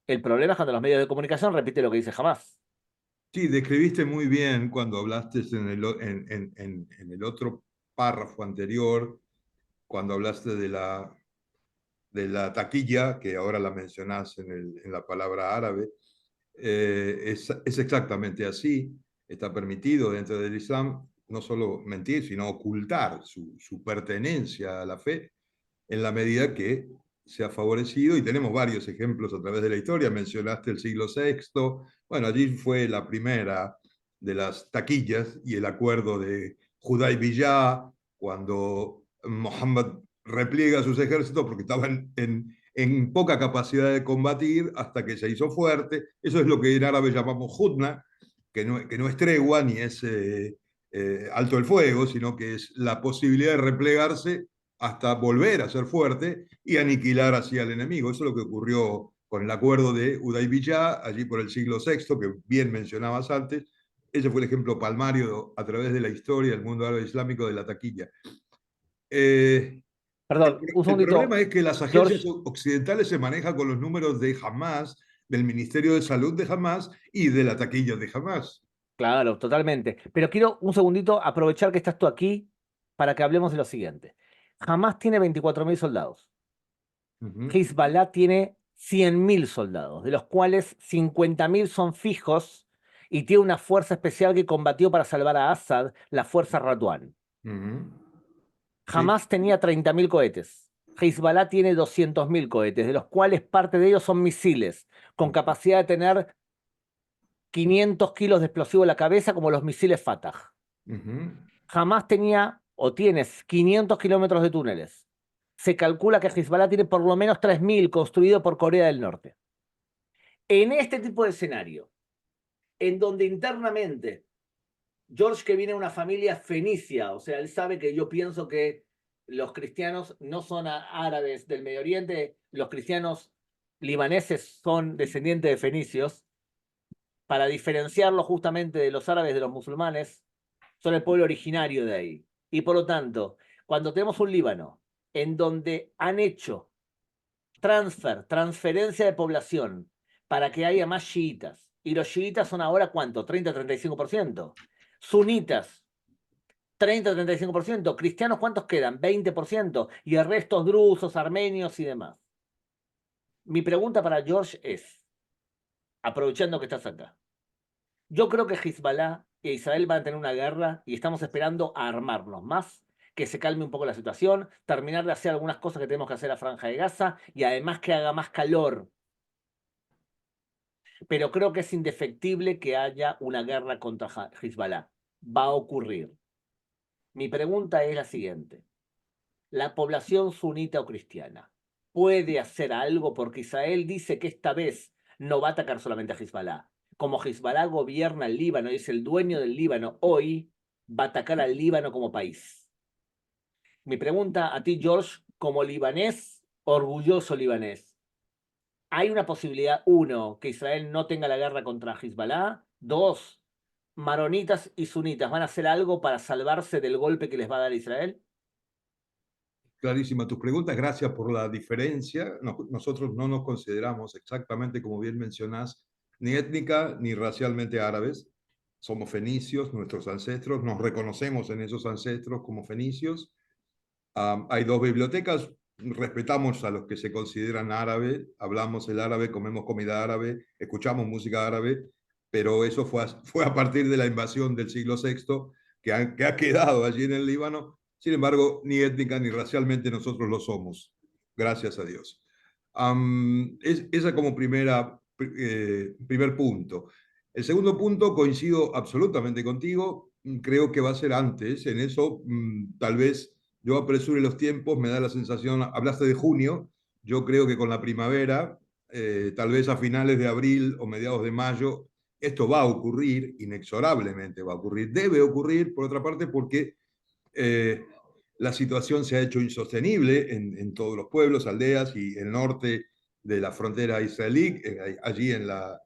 El problema es cuando los medios de comunicación repiten lo que dice Hamas. Sí, describiste muy bien cuando hablaste en el otro párrafo anterior, cuando hablaste de la taquilla, que ahora la mencionás en la palabra árabe. Es exactamente así. Está permitido dentro del Islam no solo mentir, sino ocultar su pertenencia a la fe en la medida que se ha favorecido, y tenemos varios ejemplos a través de la historia. Mencionaste el siglo VI, bueno, allí fue la primera de las taquillas y el acuerdo de Hudaybiyah, cuando Mohammed repliega sus ejércitos porque estaban en poca capacidad de combatir hasta que se hizo fuerte. Eso es lo que en árabe llamamos hudna, que no es tregua ni es alto el fuego, sino que es la posibilidad de replegarse hasta volver a ser fuerte y aniquilar así al enemigo. Eso es lo que ocurrió con el acuerdo de Hudaybiyah, allí por el siglo VI, que bien mencionabas antes. Ese fue el ejemplo palmario a través de la historia del mundo árabe islámico de la taquilla. Perdón, un El problema segundito, es que las agencias George. occidentales se manejan con los números de Hamas, del Ministerio de Salud de Hamas y de la taquilla de Hamas. Claro, totalmente. Pero quiero un segundito aprovechar que estás tú aquí para que hablemos de lo siguiente. Hamas tiene 24.000 soldados. Hezbollah tiene 100.000 soldados, de los cuales 50.000 son fijos y tiene una fuerza especial que combatió para salvar a Assad, la fuerza Radwan. Sí. Hamas tenía 30.000 cohetes. Hezbollah tiene 200.000 cohetes, de los cuales parte de ellos son misiles, con capacidad de tener 500 kilos de explosivo en la cabeza, como los misiles Fatah. Hamas tenía o tienes 500 kilómetros de túneles. Se calcula que Hezbollah tiene por lo menos 3.000 construidos por Corea del Norte. En este tipo de escenario, en donde internamente George, que viene de una familia fenicia, o sea, él sabe que yo pienso que los cristianos no son árabes del Medio Oriente, los cristianos libaneses son descendientes de fenicios, para diferenciarlos justamente de los árabes de los musulmanes, son el pueblo originario de ahí. Y por lo tanto, cuando tenemos un Líbano en donde han hecho transferencia de población para que haya más chiitas, y los chiitas son ahora ¿cuánto? 30-35%. Sunitas, 30-35%. Cristianos, ¿cuántos quedan? 20%. Y el resto drusos, armenios y demás. Mi pregunta para George es, aprovechando que estás acá, yo creo que Hezbollah e Israel van a tener una guerra y estamos esperando a armarnos más, que se calme un poco la situación, terminar de hacer algunas cosas que tenemos que hacer a Franja de Gaza y además que haga más calor. Pero creo que es indefectible que haya una guerra contra Hezbollah. Va a ocurrir. Mi pregunta es la siguiente. ¿La población sunita o cristiana puede hacer algo? Porque Israel dice que esta vez no va a atacar solamente a Hezbollah. Como Hezbollah gobierna el Líbano y es el dueño del Líbano hoy, va a atacar al Líbano como país. Mi pregunta a ti, George, como libanés, orgulloso libanés, ¿hay una posibilidad, uno, que Israel no tenga la guerra contra Hezbollah? Dos, maronitas y sunitas, ¿van a hacer algo para salvarse del golpe que les va a dar Israel? Clarísima tus preguntas, gracias por la diferencia. Nosotros no nos consideramos exactamente, como bien mencionás, ni étnica ni racialmente árabes. Somos fenicios, nuestros ancestros, nos reconocemos en esos ancestros como fenicios. Hay dos bibliotecas, respetamos a los que se consideran árabes, hablamos el árabe, comemos comida árabe, escuchamos música árabe, pero eso fue a partir de la invasión del siglo VI que ha quedado allí en el Líbano. Sin embargo, ni étnica ni racialmente nosotros lo somos, gracias a Dios. Esa como primer punto. El segundo punto, coincido absolutamente contigo, creo que va a ser antes, en eso tal vez yo apresure los tiempos, me da la sensación, hablaste de junio, yo creo que con la primavera, tal vez a finales de abril o mediados de mayo, esto va a ocurrir, inexorablemente va a ocurrir, debe ocurrir, por otra parte, porque la situación se ha hecho insostenible en todos los pueblos, aldeas y el norte de la frontera israelí, allí en la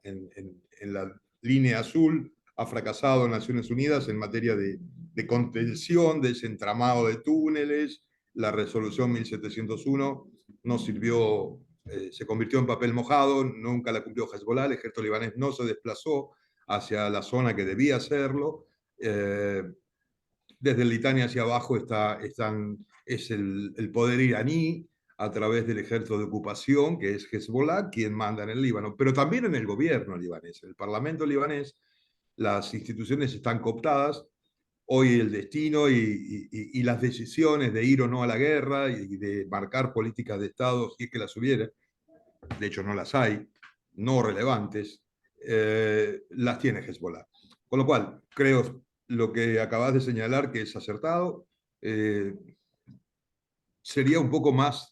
línea azul, ha fracasado en Naciones Unidas en materia de contención, de ese entramado de túneles. La resolución 1701 no sirvió, se convirtió en papel mojado, nunca la cumplió Hezbollah, el ejército libanés no se desplazó hacia la zona que debía hacerlo. Desde el Litania hacia abajo es el poder iraní a través del ejército de ocupación, que es Hezbollah, quien manda en el Líbano, pero también en el gobierno libanés, en el parlamento libanés, las instituciones están cooptadas. hoy el destino y las decisiones de ir o no a la guerra y de marcar políticas de Estado, si es que las hubiera, de hecho no las hay, no relevantes, las tiene Hezbollah. Con lo cual, creo lo que acabas de señalar que es acertado, sería un poco más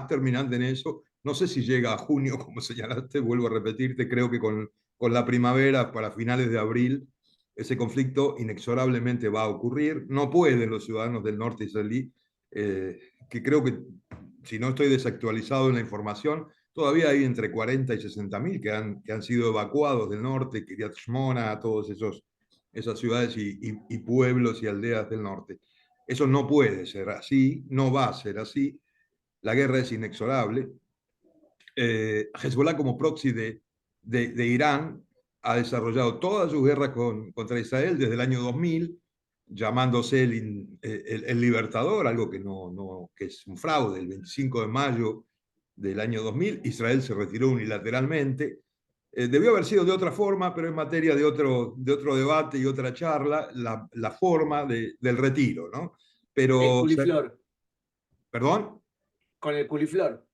terminante en eso. No sé si llega a junio, como señalaste, vuelvo a repetirte, creo que con la primavera, para finales de abril, ese conflicto inexorablemente va a ocurrir. No pueden los ciudadanos del norte israelí, que creo que, si no estoy desactualizado en la información, todavía hay entre 40 y 60 mil que han sido evacuados del norte, Kiryat Shmona, todos esas ciudades y pueblos y aldeas del norte. Eso no puede ser así, no va a ser así. La guerra es inexorable. Hezbollah, como proxy de Irán, ha desarrollado todas sus guerras contra Israel desde el año 2000, llamándose el libertador, algo que es un fraude. El 25 de mayo del año 2000, Israel se retiró unilateralmente. Debió haber sido de otra forma, pero en materia de otro debate y otra charla, la forma del retiro, ¿no? El Pero, culiflor, ¿perdón? con el culiflor.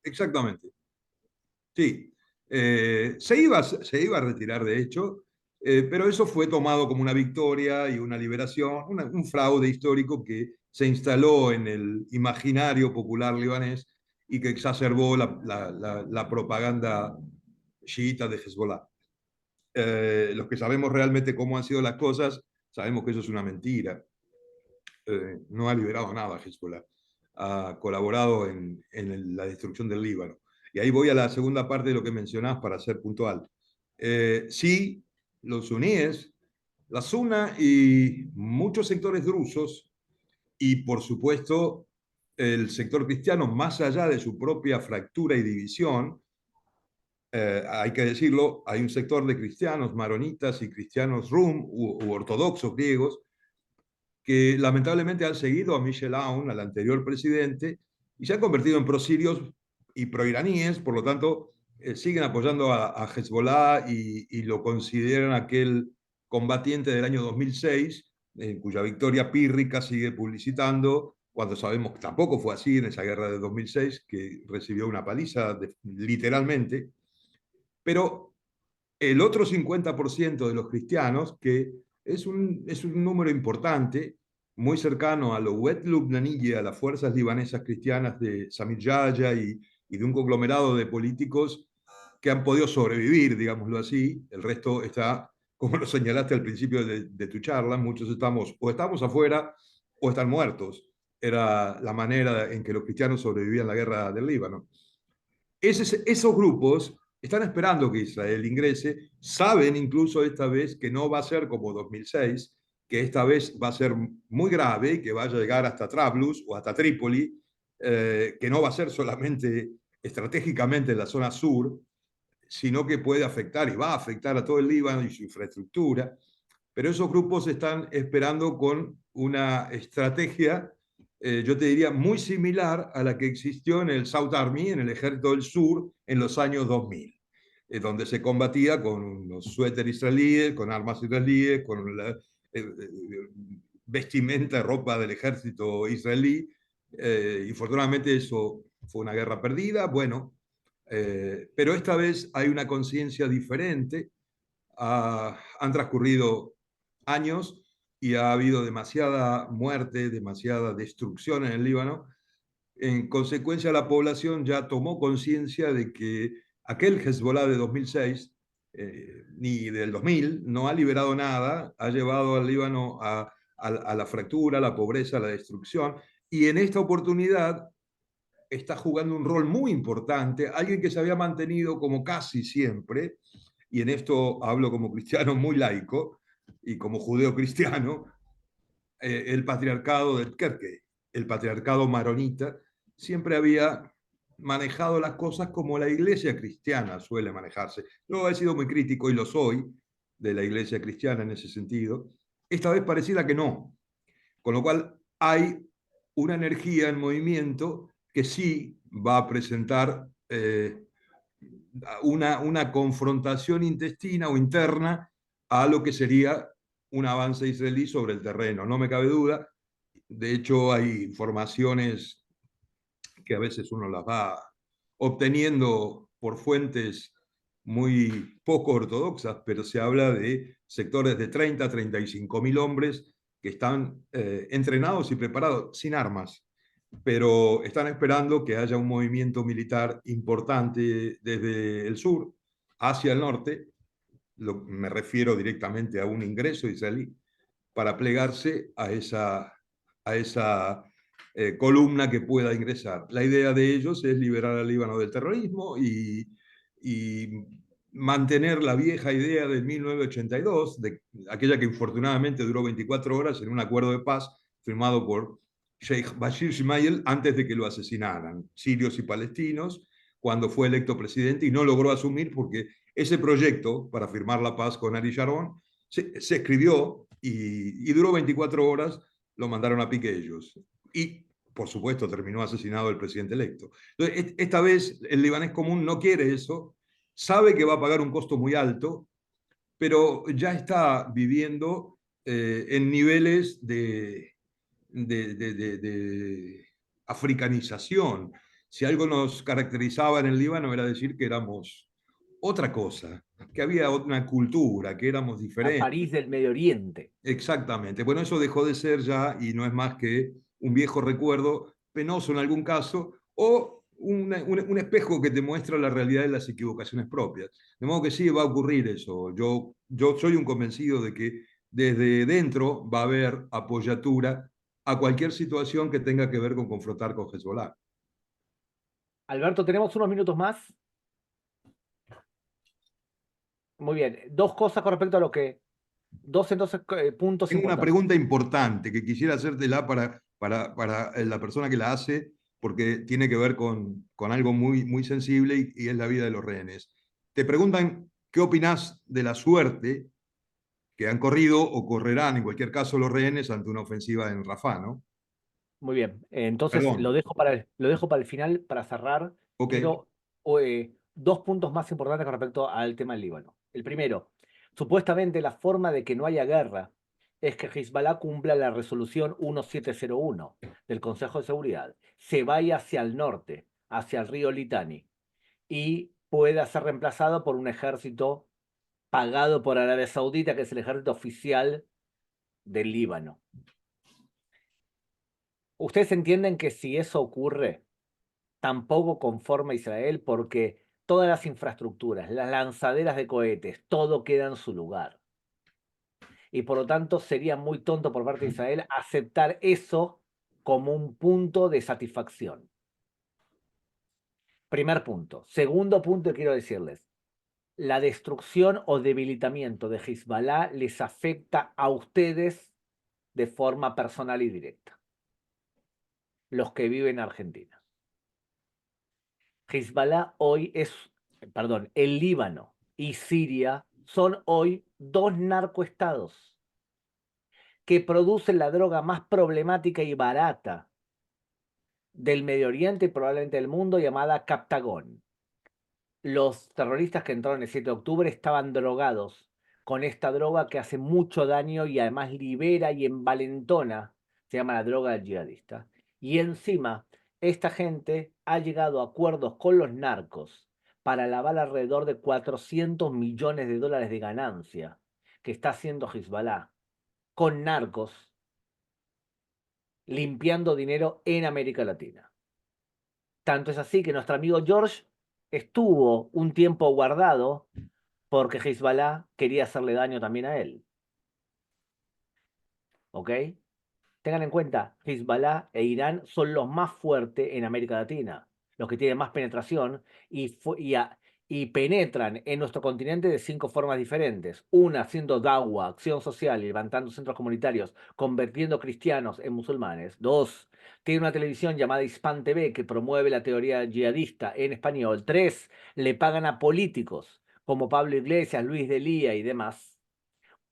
Exactamente. Sí. Se iba a retirar, de hecho, pero eso fue tomado como una victoria y una liberación, un fraude histórico que se instaló en el imaginario popular libanés y que exacerbó la propaganda chiita de Hezbollah. Los que sabemos realmente cómo han sido las cosas, sabemos que eso es una mentira. No ha liberado nada Hezbollah. Ha colaborado en la destrucción del Líbano. Y ahí voy a la segunda parte de lo que mencionás para ser puntual. Sí, los suníes, la Suna y muchos sectores drusos, y por supuesto el sector cristiano, más allá de su propia fractura y división, hay que decirlo, hay un sector de cristianos maronitas y cristianos rum u ortodoxos griegos que lamentablemente han seguido a Michel Aoun, al anterior presidente, y se han convertido en prosirios y proiraníes, por lo tanto, siguen apoyando a Hezbollah y lo consideran aquel combatiente del año 2006, cuya victoria pírrica sigue publicitando, cuando sabemos que tampoco fue así en esa guerra de 2006, que recibió una paliza literalmente, pero el otro 50% de los cristianos, que es un número importante, muy cercano a lo Wet Lubnaniye, a las fuerzas libanesas cristianas de Samir Yahya y de un conglomerado de políticos que han podido sobrevivir, digámoslo así. El resto está, como lo señalaste al principio de tu charla, muchos estamos afuera o están muertos. Era la manera en que los cristianos sobrevivían la guerra del Líbano. Esos grupos están esperando que Israel ingrese, saben incluso esta vez que no va a ser como 2006, que esta vez va a ser muy grave, que va a llegar hasta Trablus o hasta Trípoli, que no va a ser solamente estratégicamente en la zona sur, sino que puede afectar y va a afectar a todo el Líbano y su infraestructura. Pero esos grupos están esperando con una estrategia, yo te diría, muy similar a la que existió en el South Army, en el Ejército del Sur, en los años 2000, donde se combatía con los suéteres israelíes, con armas israelíes, con la vestimenta, ropa del ejército israelí. Infortunadamente eso fue una guerra perdida, bueno, pero esta vez hay una conciencia diferente. Han transcurrido años y ha habido demasiada muerte, demasiada destrucción en el Líbano. En consecuencia, la población ya tomó conciencia de que aquel Hezbollah de 2006 ni del 2000 no ha liberado nada, ha llevado al Líbano a la fractura, a la pobreza, a la destrucción. Y en esta oportunidad está jugando un rol muy importante, alguien que se había mantenido como casi siempre, y en esto hablo como cristiano muy laico y como judeo cristiano, el patriarcado del Kirke, el patriarcado maronita, siempre había manejado las cosas como la iglesia cristiana suele manejarse. Yo he sido muy crítico y lo soy de la iglesia cristiana en ese sentido. Esta vez pareciera que no. Con lo cual hay una energía en movimiento que sí va a presentar una confrontación intestina o interna a lo que sería un avance israelí sobre el terreno, no me cabe duda. De hecho, hay informaciones que a veces uno las va obteniendo por fuentes muy poco ortodoxas, pero se habla de sectores de 30 a 35 mil hombres que están entrenados y preparados sin armas, pero están esperando que haya un movimiento militar importante desde el sur hacia el norte. Me refiero directamente a un ingreso israelí para plegarse a esa columna que pueda ingresar. La idea de ellos es liberar al Líbano del terrorismo y mantener la vieja idea de 1982, de aquella que infortunadamente duró 24 horas en un acuerdo de paz firmado por Sheikh Bashir Ismail antes de que lo asesinaran, sirios y palestinos, cuando fue electo presidente y no logró asumir porque ese proyecto para firmar la paz con Ari Sharon se escribió y duró 24 horas, lo mandaron a pique ellos. Y, por supuesto, terminó asesinado el presidente electo. Entonces, esta vez el libanés común no quiere eso, sabe que va a pagar un costo muy alto, pero ya está viviendo en niveles de africanización. Si algo nos caracterizaba en el Líbano era decir que éramos otra cosa, que había una cultura, que éramos a diferentes. París del Medio Oriente. Exactamente. Bueno, eso dejó de ser ya y no es más que un viejo recuerdo, penoso en algún caso, o un espejo que te muestra la realidad de las equivocaciones propias. De modo que sí va a ocurrir eso. Yo soy un convencido de que desde dentro va a haber apoyatura a cualquier situación que tenga que ver con confrontar con Hezbollah. Alberto, tenemos unos minutos más. Muy bien. Dos cosas con respecto a lo que... Dos entonces puntos Tengo una importantes. pregunta importante que quisiera hacértela para la persona que la hace, porque tiene que ver con algo muy, muy sensible y es la vida de los rehenes. Te preguntan qué opinas de la suerte que han corrido o correrán, en cualquier caso, los rehenes ante una ofensiva en Rafah, ¿no? Muy bien. Entonces Perdón, lo dejo para el final, para cerrar. ok. Quiero dos puntos más importantes con respecto al tema del Líbano. El primero, supuestamente la forma de que no haya guerra es que Hezbollah cumpla la resolución 1701 del Consejo de Seguridad, se vaya hacia el norte, hacia el río Litani, y pueda ser reemplazado por un ejército pagado por Arabia Saudita, que es el ejército oficial del Líbano. Ustedes entienden que si eso ocurre, tampoco conforma a Israel, porque todas las infraestructuras, las lanzaderas de cohetes, todo queda en su lugar. Y por lo tanto sería muy tonto por parte de Israel aceptar eso como un punto de satisfacción. Primer punto. Segundo punto que quiero decirles. La destrucción o debilitamiento de Hezbollah les afecta a ustedes de forma personal y directa, los que viven en Argentina. Hezbollah hoy el Líbano y Siria son hoy dos narcoestados que producen la droga más problemática y barata del Medio Oriente y probablemente del mundo, llamada Captagón. Los terroristas que entraron el 7 de octubre estaban drogados con esta droga que hace mucho daño y además libera y envalentona, se llama la droga del yihadista. Y encima, esta gente ha llegado a acuerdos con los narcos para lavar alrededor de 400 millones de dólares de ganancia que está haciendo Hezbollah con narcos, limpiando dinero en América Latina. Tanto es así que nuestro amigo George estuvo un tiempo guardado porque Hezbollah quería hacerle daño también a él. ¿Ok? Tengan en cuenta, Hezbollah e Irán son los más fuertes en América Latina, los que tienen más penetración y penetran en nuestro continente de 5 formas diferentes. Una, haciendo da'wah, acción social, levantando centros comunitarios, convirtiendo cristianos en musulmanes. 2, tiene una televisión llamada Hispan TV que promueve la teoría yihadista en español. 3, le pagan a políticos como Pablo Iglesias, Luis de Lía y demás.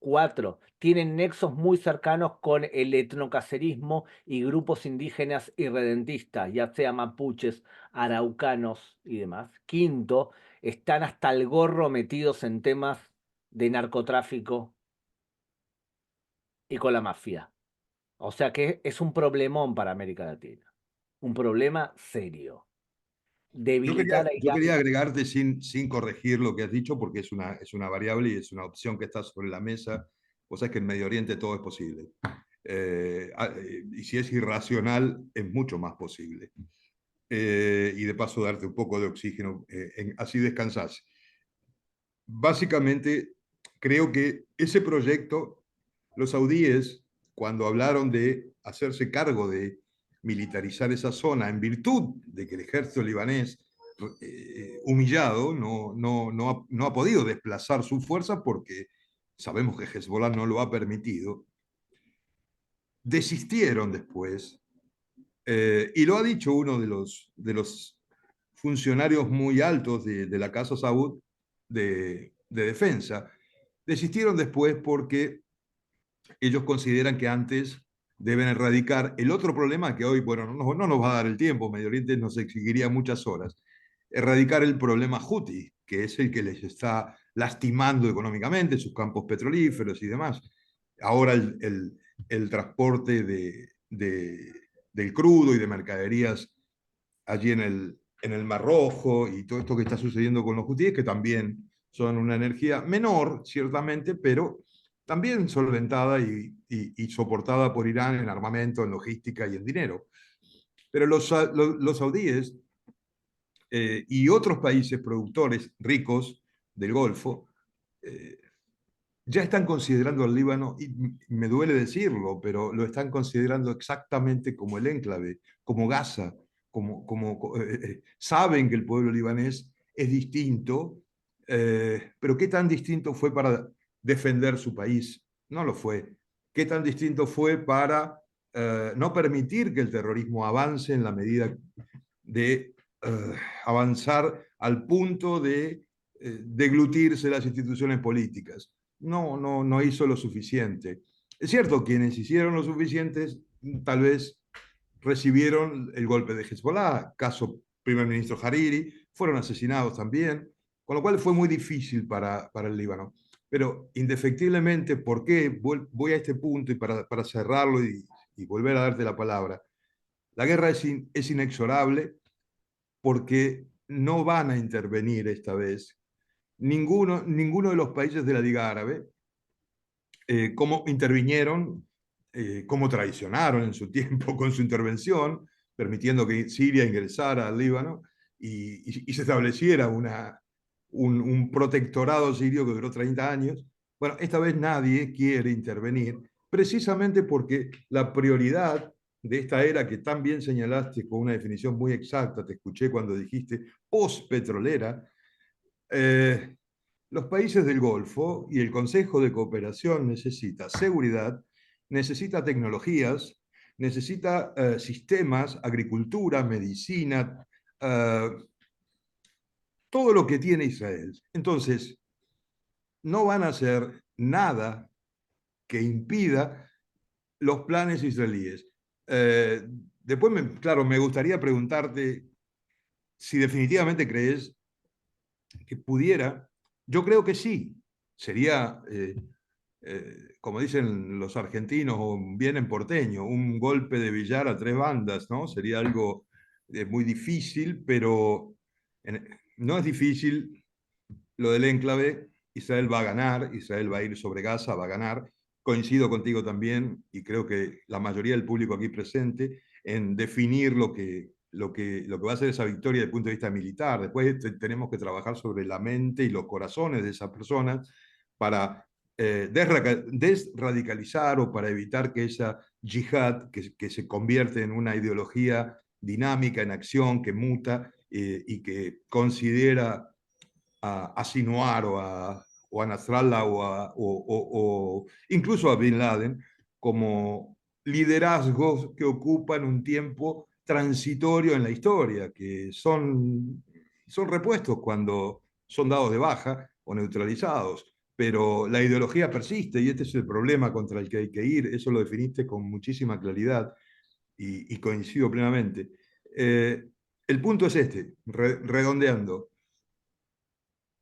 4, tienen nexos muy cercanos con el etnocacerismo y grupos indígenas irredentistas, ya sea mapuches, araucanos y demás. 5, están hasta el gorro metidos en temas de narcotráfico y con la mafia. O sea que es un problemón para América Latina. Un problema serio. Debilitar a Yo Irán. quería agregarte sin corregir lo que has dicho, porque es una variable y es una opción que está sobre la mesa. O sea, que en Medio Oriente todo es posible. Y si es irracional, es mucho más posible. Y de paso darte un poco de oxígeno, así descansás. Básicamente, creo que ese proyecto, los saudíes, cuando hablaron de hacerse cargo de militarizar esa zona en virtud de que el ejército libanés, humillado, no ha podido desplazar su fuerza porque sabemos que Hezbollah no lo ha permitido, desistieron después. Y lo ha dicho uno de los funcionarios muy altos de la Casa Saud de defensa. Desistieron después porque ellos consideran que antes deben erradicar el otro problema que hoy, bueno, no nos va a dar el tiempo, Medio Oriente nos exigiría muchas horas, erradicar el problema Houthi, que es el que les está lastimando económicamente sus campos petrolíferos y demás. Ahora el transporte del crudo y de mercaderías allí en el Mar Rojo y todo esto que está sucediendo con los hutíes, que también son una energía menor, ciertamente, pero también solventada y soportada por Irán en armamento, en logística y en dinero. Pero los saudíes y otros países productores ricos del Golfo ya están considerando al Líbano, y me duele decirlo, pero lo están considerando exactamente como el enclave, como Gaza, saben que el pueblo libanés es distinto, pero ¿qué tan distinto fue para defender su país? No lo fue. ¿Qué tan distinto fue para no permitir que el terrorismo avance en la medida de avanzar al punto de deglutirse las instituciones políticas? No hizo lo suficiente. Es cierto, quienes hicieron lo suficiente tal vez recibieron el golpe de Hezbollah, caso primer ministro Hariri, fueron asesinados también, con lo cual fue muy difícil para el Líbano. Pero indefectiblemente, ¿por qué? Voy a este punto y para cerrarlo y volver a darte la palabra. La guerra es inexorable porque no van a intervenir esta vez ninguno de los países de la Liga Árabe, cómo intervinieron, cómo traicionaron en su tiempo con su intervención, permitiendo que Siria ingresara al Líbano y se estableciera un protectorado sirio que duró 30 años. Bueno, esta vez nadie quiere intervenir, precisamente porque la prioridad de esta era que tan bien señalaste con una definición muy exacta, te escuché cuando dijiste post-petrolera, eh, los países del Golfo y el Consejo de Cooperación necesita seguridad, necesita tecnologías, necesita sistemas, agricultura, medicina, todo lo que tiene Israel. Entonces, no van a hacer nada que impida los planes israelíes. Eh, Después, claro, me gustaría preguntarte si definitivamente crees que pudiera, yo creo que sí, sería, como dicen los argentinos, o bien en porteño, un golpe de billar a tres bandas, ¿no? Sería algo muy difícil, pero no es difícil lo del enclave. Israel va a ganar, Israel va a ir sobre Gaza, va a ganar. Coincido contigo también, y creo que la mayoría del público aquí presente, en definir lo que va a ser esa victoria desde el punto de vista militar. Después tenemos que trabajar sobre la mente y los corazones de esas personas para desradicalizar o para evitar que esa yihad, que se convierte en una ideología dinámica, en acción, que muta y que considera a Sinwar o a Nasrallah o incluso a Bin Laden como liderazgos que ocupan un tiempo transitorio en la historia, que son repuestos cuando son dados de baja o neutralizados. Pero la ideología persiste y este es el problema contra el que hay que ir. Eso lo definiste con muchísima claridad y coincido plenamente. El punto es este, redondeando,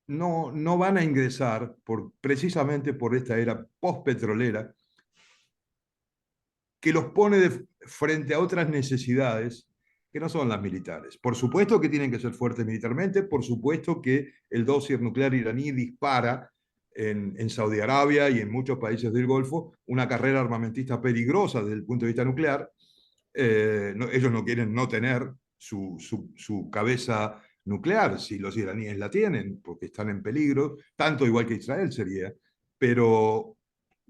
no van a ingresar precisamente por esta era postpetrolera que los pone frente a otras necesidades que no son las militares. Por supuesto que tienen que ser fuertes militarmente, por supuesto que el dossier nuclear iraní dispara en Saudi Arabia y en muchos países del Golfo una carrera armamentista peligrosa desde el punto de vista nuclear. Ellos no quieren no tener su cabeza nuclear, si los iraníes la tienen, porque están en peligro, tanto igual que Israel sería, pero,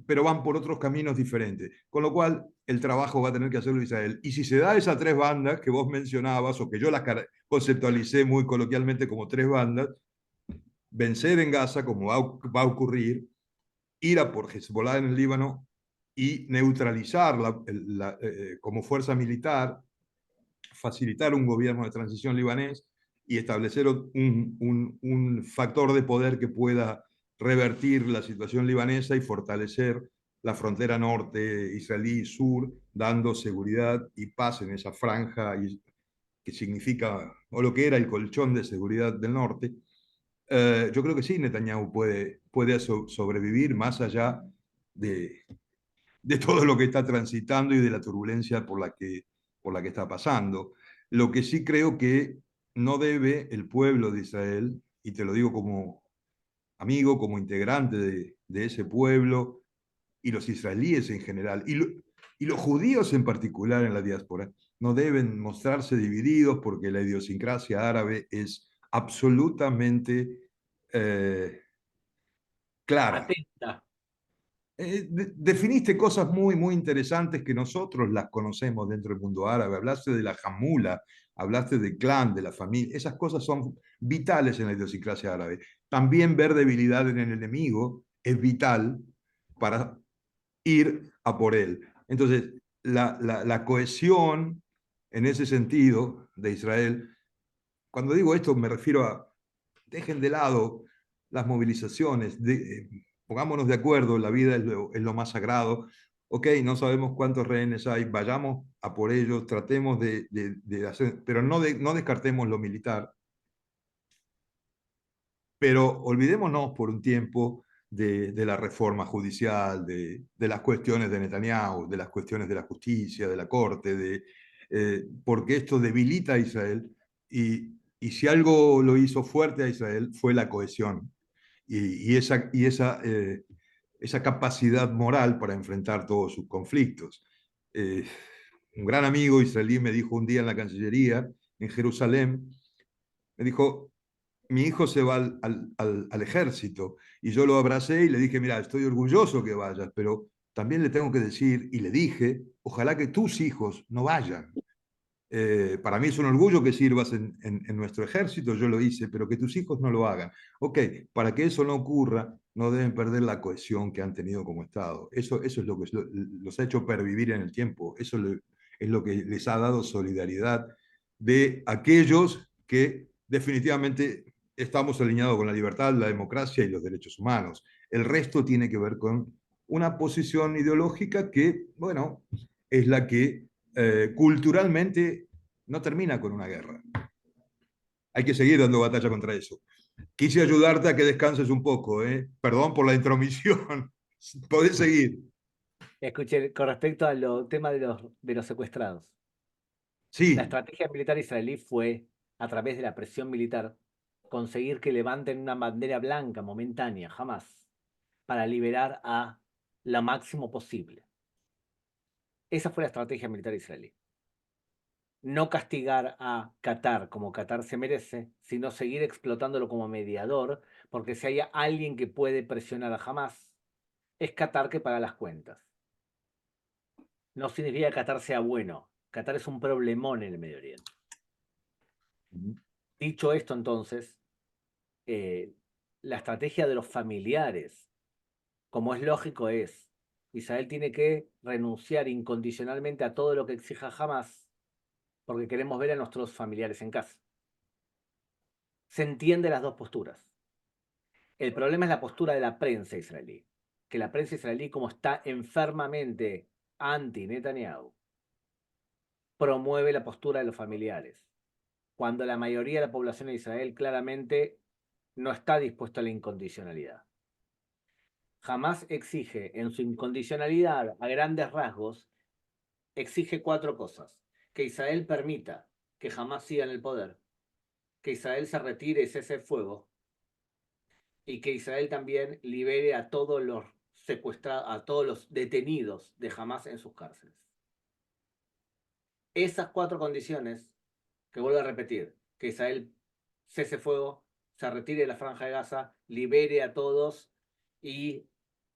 pero van por otros caminos diferentes. Con lo cual, el trabajo va a tener que hacerlo Israel. Y si se da esas tres bandas que vos mencionabas, o que yo las conceptualicé muy coloquialmente como tres bandas, vencer en Gaza, como va a ocurrir, ir a por Hezbollah en el Líbano y neutralizar como fuerza militar, facilitar un gobierno de transición libanés y establecer un factor de poder que pueda revertir la situación libanesa y fortalecer la frontera norte israelí sur, dando seguridad y paz en esa franja que significa, o lo que era el colchón de seguridad del norte. Yo creo que sí, Netanyahu puede sobrevivir más allá de todo lo que está transitando y de la turbulencia por la que está pasando. Lo que sí creo que no debe el pueblo de Israel, y te lo digo como amigo, como integrante de ese pueblo, y los israelíes en general, y los judíos en particular en la diáspora, no deben mostrarse divididos porque la idiosincrasia árabe es absolutamente clara. Atenta. Definiste cosas muy interesantes que nosotros las conocemos dentro del mundo árabe. Hablaste de la jamula, hablaste del clan, de la familia. Esas cosas son vitales en la idiosincrasia árabe. También ver debilidad en el enemigo es vital para ir a por él. Entonces, la cohesión en ese sentido de Israel, cuando digo esto me refiero a dejen de lado las movilizaciones, pongámonos de acuerdo, la vida es lo más sagrado. Ok, no sabemos cuántos rehenes hay, vayamos a por ellos, tratemos de hacer, pero no descartemos lo militar, pero olvidémonos por un tiempo la reforma judicial, de las cuestiones de Netanyahu, de las cuestiones de la justicia, de la corte, porque esto debilita a Israel y si algo lo hizo fuerte a Israel fue la cohesión esa capacidad moral para enfrentar todos sus conflictos. Un gran amigo israelí me dijo un día en la Cancillería, en Jerusalén, me dijo, mi hijo se va al ejército y yo lo abracé y le dije, mira, estoy orgulloso que vayas, pero también le tengo que decir, y le dije, ojalá que tus hijos no vayan. Para mí es un orgullo que sirvas en nuestro ejército, yo lo hice, pero que tus hijos no lo hagan. Ok, para que eso no ocurra, no deben perder la cohesión que han tenido como Estado. Eso es lo que los ha hecho pervivir en el tiempo, es lo que les ha dado solidaridad de aquellos que definitivamente estamos alineados con la libertad, la democracia y los derechos humanos. El resto tiene que ver con una posición ideológica que, bueno, es la que culturalmente no termina con una guerra. Hay que seguir dando batalla contra eso. Quise ayudarte a que descanses un poco, ¿eh? Perdón por la intromisión. Podés seguir. Escuché, con respecto al tema de los secuestrados. La Sí. estrategia militar israelí fue, a través de la presión militar, conseguir que levanten una bandera blanca momentánea, jamás, para liberar a lo máximo posible. Esa fue la estrategia militar israelí. No castigar a Qatar como Qatar se merece, sino seguir explotándolo como mediador, porque si hay alguien que puede presionar a Hamas, es Qatar que paga las cuentas. No significa que Qatar sea bueno. Qatar es un problemón en el Medio Oriente. Dicho esto, entonces, la estrategia de los familiares, como es lógico, es Israel tiene que renunciar incondicionalmente a todo lo que exija Hamas porque queremos ver a nuestros familiares en casa. Se entiende las dos posturas. El problema es la postura de la prensa israelí, que la prensa israelí, como está enfermamente anti-Netanyahu, promueve la postura de los familiares, cuando la mayoría de la población de Israel claramente no está dispuesta a la incondicionalidad. Jamás exige en su incondicionalidad, a grandes rasgos, exige 4 cosas. Que Israel permita que Hamás siga en el poder, que Israel se retire y cese el fuego, y que Israel también libere a todos los secuestrados, a todos los detenidos de Hamás en sus cárceles. Esas 4 condiciones, que vuelvo a repetir, que Israel cese fuego, se retire de la Franja de Gaza, libere a todos y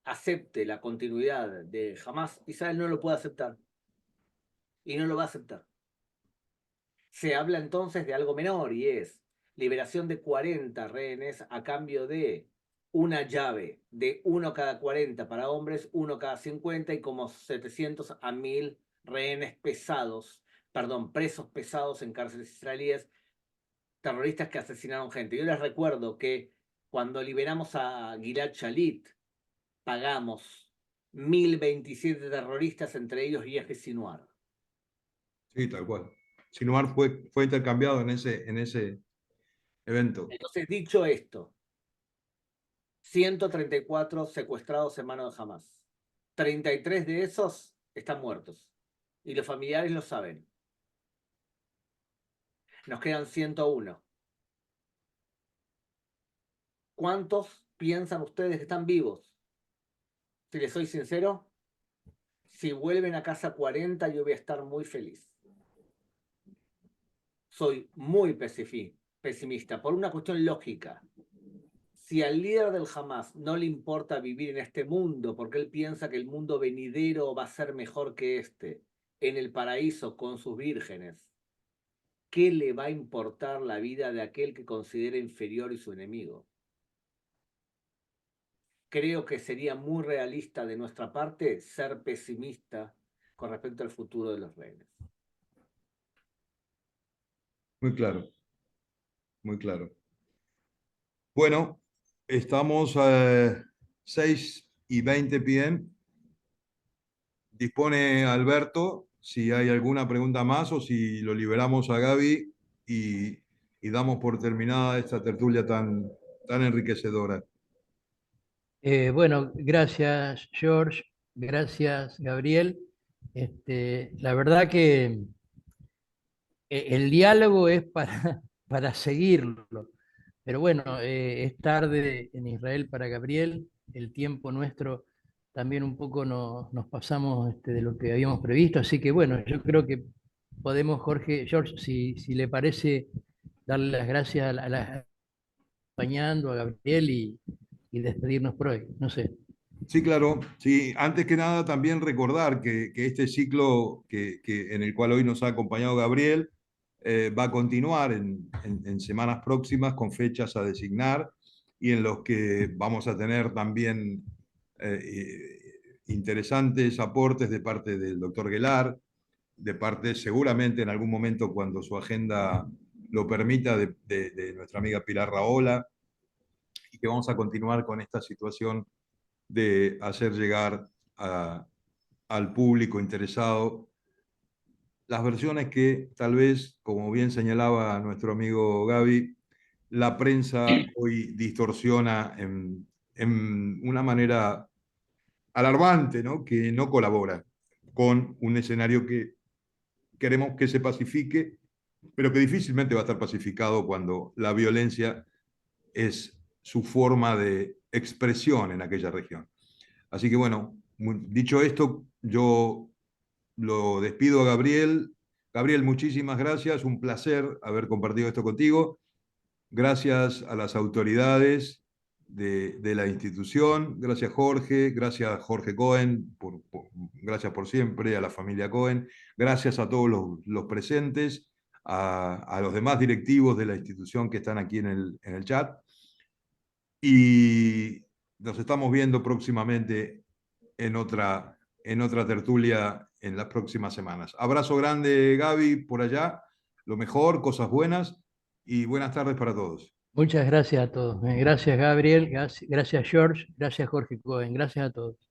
acepte la continuidad de Hamás, Israel no lo puede aceptar. Y no lo va a aceptar. Se habla entonces de algo menor y es liberación de 40 rehenes a cambio de una llave de 1 cada 40 para hombres, 1 cada 50 y como 700 a 1000 rehenes pesados, perdón, presos pesados en cárceles israelíes, terroristas que asesinaron gente. Yo les recuerdo que cuando liberamos a Gilad Shalit, pagamos 1027 terroristas, entre ellos Yahya Sinwar. Sí, tal cual. Sinwar fue intercambiado en ese evento. Entonces, dicho esto, 134 secuestrados en manos de Hamás. 33 de esos están muertos. Y los familiares lo saben. Nos quedan 101. ¿Cuántos piensan ustedes que están vivos? Si les soy sincero, si vuelven a casa 40, yo voy a estar muy feliz. Soy muy pesimista por una cuestión lógica. Si al líder del Hamás no le importa vivir en este mundo, porque él piensa que el mundo venidero va a ser mejor que este, en el paraíso con sus vírgenes, ¿qué le va a importar la vida de aquel que considera inferior y su enemigo? Creo que sería muy realista de nuestra parte ser pesimista con respecto al futuro de los rehenes. Muy claro, muy claro. Bueno, estamos a 6:20 p.m. Dispone Alberto si hay alguna pregunta más o si lo liberamos a Gaby y damos por terminada esta tertulia tan enriquecedora. Bueno, gracias George, gracias Gabriel. La verdad que el diálogo es para seguirlo, pero bueno, es tarde en Israel para Gabriel, el tiempo nuestro también un poco nos pasamos de lo que habíamos previsto, así que bueno, yo creo que podemos, Jorge, George, si le parece, darle las gracias a acompañando a Gabriel y despedirnos por hoy, no sé. Sí, claro. Sí, antes que nada también recordar que este ciclo en el cual hoy nos ha acompañado Gabriel va a continuar en semanas próximas con fechas a designar y en los que vamos a tener también interesantes aportes de parte del doctor Guelar, de parte seguramente en algún momento cuando su agenda lo permita de nuestra amiga Pilar Raola y que vamos a continuar con esta situación de hacer llegar al público interesado las versiones que tal vez, como bien señalaba nuestro amigo Gaby, la prensa hoy distorsiona en una manera alarmante, ¿no? Que no colabora con un escenario que queremos que se pacifique, pero que difícilmente va a estar pacificado cuando la violencia es su forma de expresión en aquella región. Así que bueno, dicho esto, yo lo despido a Gabriel. Gabriel, muchísimas gracias, un placer haber compartido esto contigo. Gracias a las autoridades de la institución, gracias Jorge Cohen, gracias por siempre, a la familia Cohen, gracias a todos los presentes, a los demás directivos de la institución que están aquí en el chat. Y nos estamos viendo próximamente en otra tertulia en las próximas semanas. Abrazo grande, Gaby, por allá. Lo mejor, cosas buenas y buenas tardes para todos. Muchas gracias a todos. Gracias Gabriel, gracias George, gracias Jorge Cohen, gracias a todos.